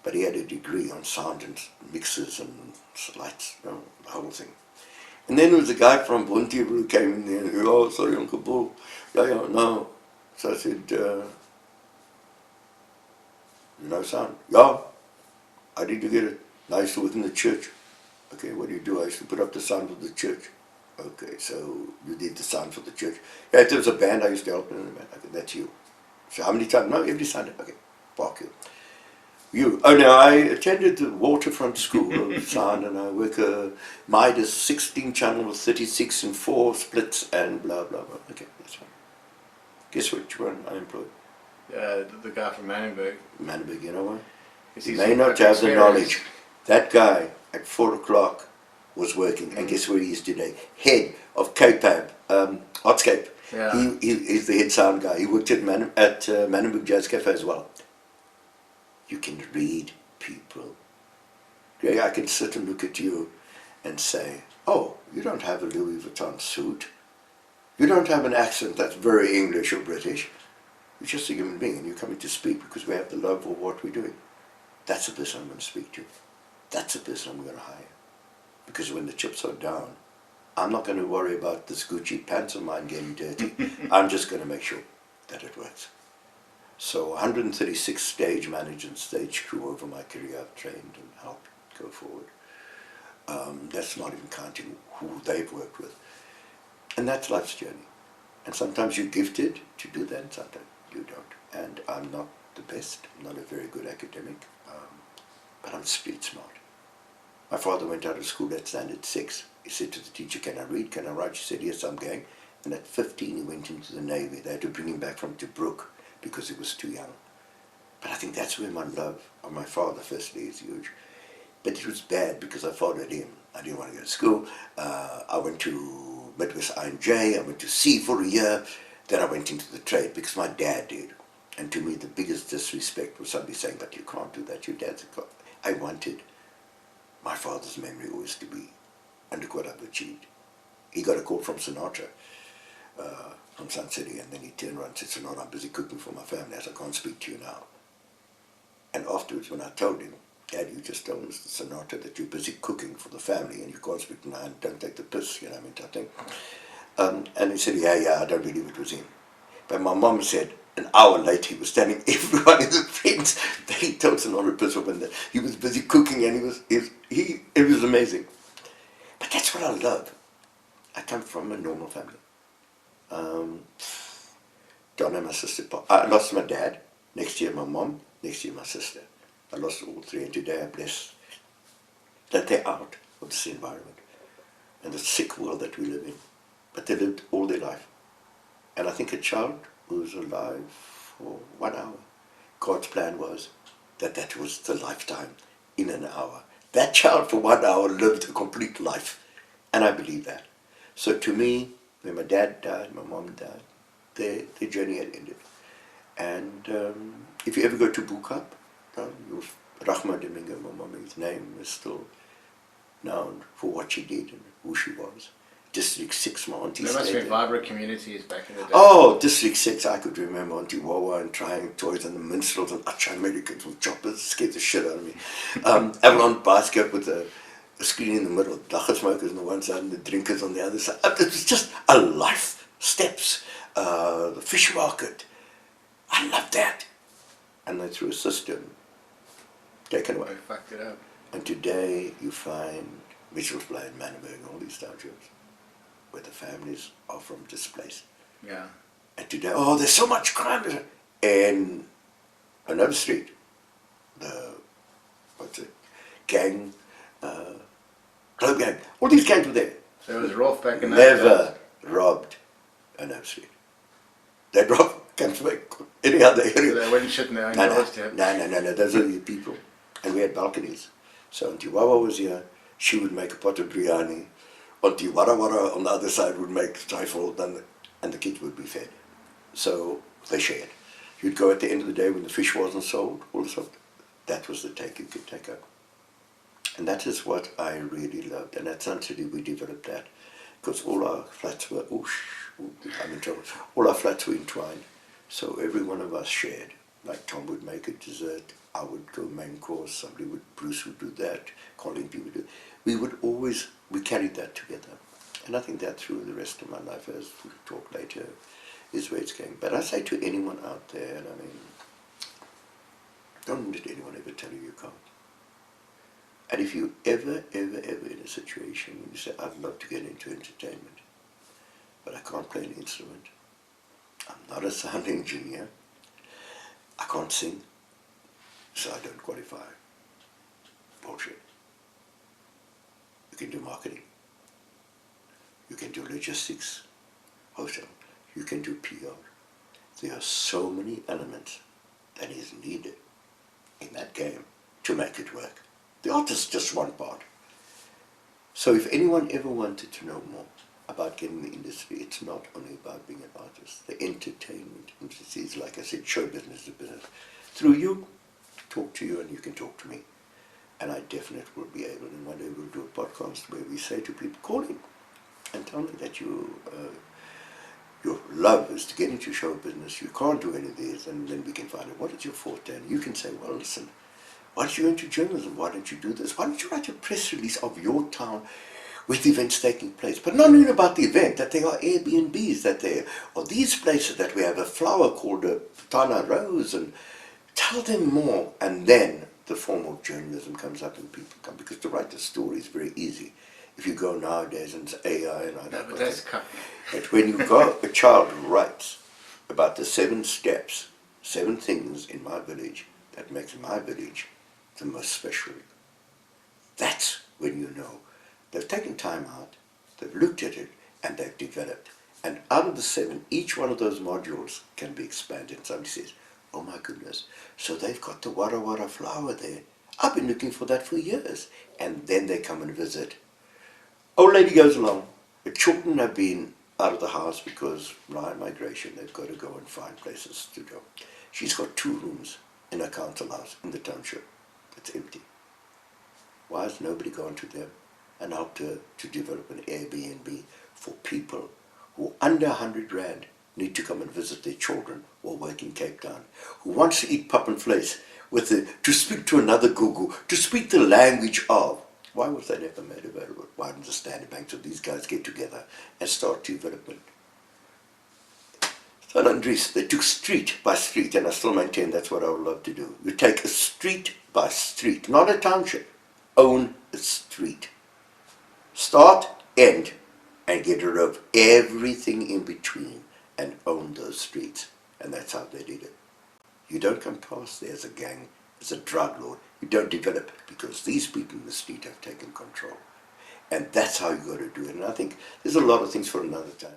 S2: but he had a degree on sound and mixers and lights, you know, the whole thing. And then there was a guy from Bonteheuwel who came in there and he said, oh, sorry, Uncle Bull. Yeah, no. So I said, you know sound? Yeah. How did you get it? I used to work in the church. Okay, what do you do? I used to put up the sound of the church. Okay, so you did the sound for the church. Yeah, if there was a band, I used to help in the band. Okay, that's you. So how many times? No, every Sunday. Okay, park you. You. Oh no, I attended the waterfront school of sound, and I work a Midas 16 channel with 36 and 4 splits and blah blah blah. Okay, that's fine. Guess which one I employed?
S1: The guy from Manenberg.
S2: Manenberg, you know what?
S1: Is
S2: He
S1: he
S2: may not have the knowledge. That guy at 4 o'clock was working, and guess where he is today? Head of KPAB, Artscape.
S1: Yeah.
S2: He's the head sound guy. He worked at Manenberg Jazz Cafe as well. You can read people. Yeah, I can sit and look at you and say, oh, you don't have a Louis Vuitton suit. You don't have an accent that's very English or British. You're just a human being, and you're coming to speak because we have the love for what we're doing. That's the person I'm going to speak to. That's the person I'm going to hire. Because when the chips are down, I'm not going to worry about this Gucci pants of mine getting dirty. I'm just going to make sure that it works. So 136 stage managers and stage crew over my career I've trained and helped go forward. That's not even counting who they've worked with. And that's life's journey. And sometimes you're gifted to do that, and sometimes you don't. And I'm not the best. I'm not a very good academic, but I'm street smart. My father went out of school at standard 6. He said to the teacher, can I read, can I write? She said, yes, I'm going. And at 15 he went into the Navy. They had to bring him back from Tobruk because he was too young. But I think that's where my love of my father firstly is huge. But it was bad because I followed him. I didn't want to go to school. I went to Midwest INJ. I went to sea for a year. Then I went into the trade because my dad did. And to me the biggest disrespect was somebody saying, but you can't do that, your dad's a cop. I wanted my father's memory always to be, and look what I've achieved. He got a call from Sinatra, from Sun City, and then he turned around and said, Sinatra, I'm busy cooking for my family, I can't speak to you now. And afterwards, when I told him, Dad, you just told Mr. Sinatra that you're busy cooking for the family and you can't speak now, and don't take the piss, you know, I mean, type thing. And he said, yeah, I don't believe it was him. But my mom said, an hour later, he was telling everybody, the friends, that he told Sinatra piss off and that he was busy cooking, and it was amazing. But that's what I love. I come from a normal family. Donna, my sister, I lost my dad, next year my mom, next year my sister. I lost all three, and today I'm blessed that they're out of this environment and the sick world that we live in. But they lived all their life. And I think a child who's alive for 1 hour, God's plan was that was the lifetime in an hour. That child for 1 hour lived a complete life. And I believe that. So to me, when my dad died, my mom died, their journey had ended. And if you ever go to Bukap, Rahma Domingo, my mommy's name is still known for what she did and who she was. District 6, my auntie
S1: There must have
S2: stayed
S1: been
S2: there.
S1: vibrant communities back in the day.
S2: Oh, District 6, I could remember Auntie Wawa and trying toys and the minstrels and Americans with choppers, scared the shit out of me. Avalon basket with a screen in the middle, dagga smokers on the one side and the drinkers on the other side. It was just a life, steps, the fish market. I loved that. And they threw a system, taken away.
S1: They fucked it up.
S2: And today you find Mitchell's Play and Manenberg and all these townships where the families are from displaced.
S1: Yeah.
S2: And today, oh, there's so much crime. And another street, what's it, gang, club gang, all these gangs were there.
S1: So it was rough back in those
S2: Never
S1: days.
S2: robbed another street. They'd rob gangs like any other
S1: So
S2: area.
S1: they wouldn't shit in their own
S2: No,
S1: doors to have.
S2: no, those are the people. And we had balconies. So Auntie Wawa was here, she would make a pot of biryani. Auntie Wara Wara on the other side would make trifle, and the kids would be fed. So they shared. You'd go at the end of the day when the fish wasn't sold, all the stuff. That was the take you could take up. And that is what I really loved. And at Sun City we developed that. Because all our flats were, I'm in trouble. All our flats were entwined. So every one of us shared. Like Tom would make a dessert, I would go main course, Bruce would do that, Colin P would do. We carried that together. And I think that through the rest of my life, as we'll talk later, is where it's going. But I say to anyone out there, and I mean, don't let anyone ever tell you you can't. And if you ever in a situation when you say, I'd love to get into entertainment, but I can't play an instrument, I'm not a sound engineer, I can't sing, so I don't qualify. Bullshit. You can do marketing. You can do logistics, hotel. You can do PR. There are so many elements that is needed in that game to make it work. The art is just one part. So if anyone ever wanted to know more about getting in the industry, it's not only about being an artist. The entertainment industry is, like I said, show business is business. Through you, talk to you and you can talk to me. And I definitely will be able, and one day we'll do a podcast where we say to people, call in and tell me that your love is to get into show business, you can't do any of these, and then we can find out what is your forte. And you can say, well, listen, why don't you go into journalism? Why don't you do this? Why don't you write a press release of your town with events taking place? But not only about the event, that there are Airbnbs, that there are these places, that we have a flower called a Tana Rose, and tell them more. And then the form of journalism comes up and people come, because to write a story is very easy. If you go nowadays and it's AI and I
S1: No,
S2: don't
S1: but
S2: know.
S1: that's
S2: But when you go, a child writes about the 7 steps, 7 things in my village that makes my village the most special. That's when you know they've taken time out, they've looked at it, and they've developed. And out of the 7, each one of those modules can be expanded. Somebody says, oh my goodness, so they've got the Wara Wara flower there. I've been looking for that for years. And then they come and visit. Old lady goes along. The children have been out of the house because Ryan migration, they've got to go and find places to go. She's got 2 rooms in a council house in the township. It's empty. Why has nobody gone to them and helped her to develop an Airbnb for people who under 100 rand need to come and visit their children or work in Cape Town, who wants to eat pap and vleis, to speak to another Gugu, to speak the language of. Why was that never made available? Why didn't the Standard Bank of these guys get together and start development? So Andres, they took street by street, and I still maintain that's what I would love to do. You take a street by street, not a township. Own a street. Start, end, and get rid of everything in between and own those streets. And that's how they did it. You don't come past there as a gang, as a drug lord. You don't develop because these people in the street have taken control. And that's how you got to do it. And I think there's a lot of things for another time.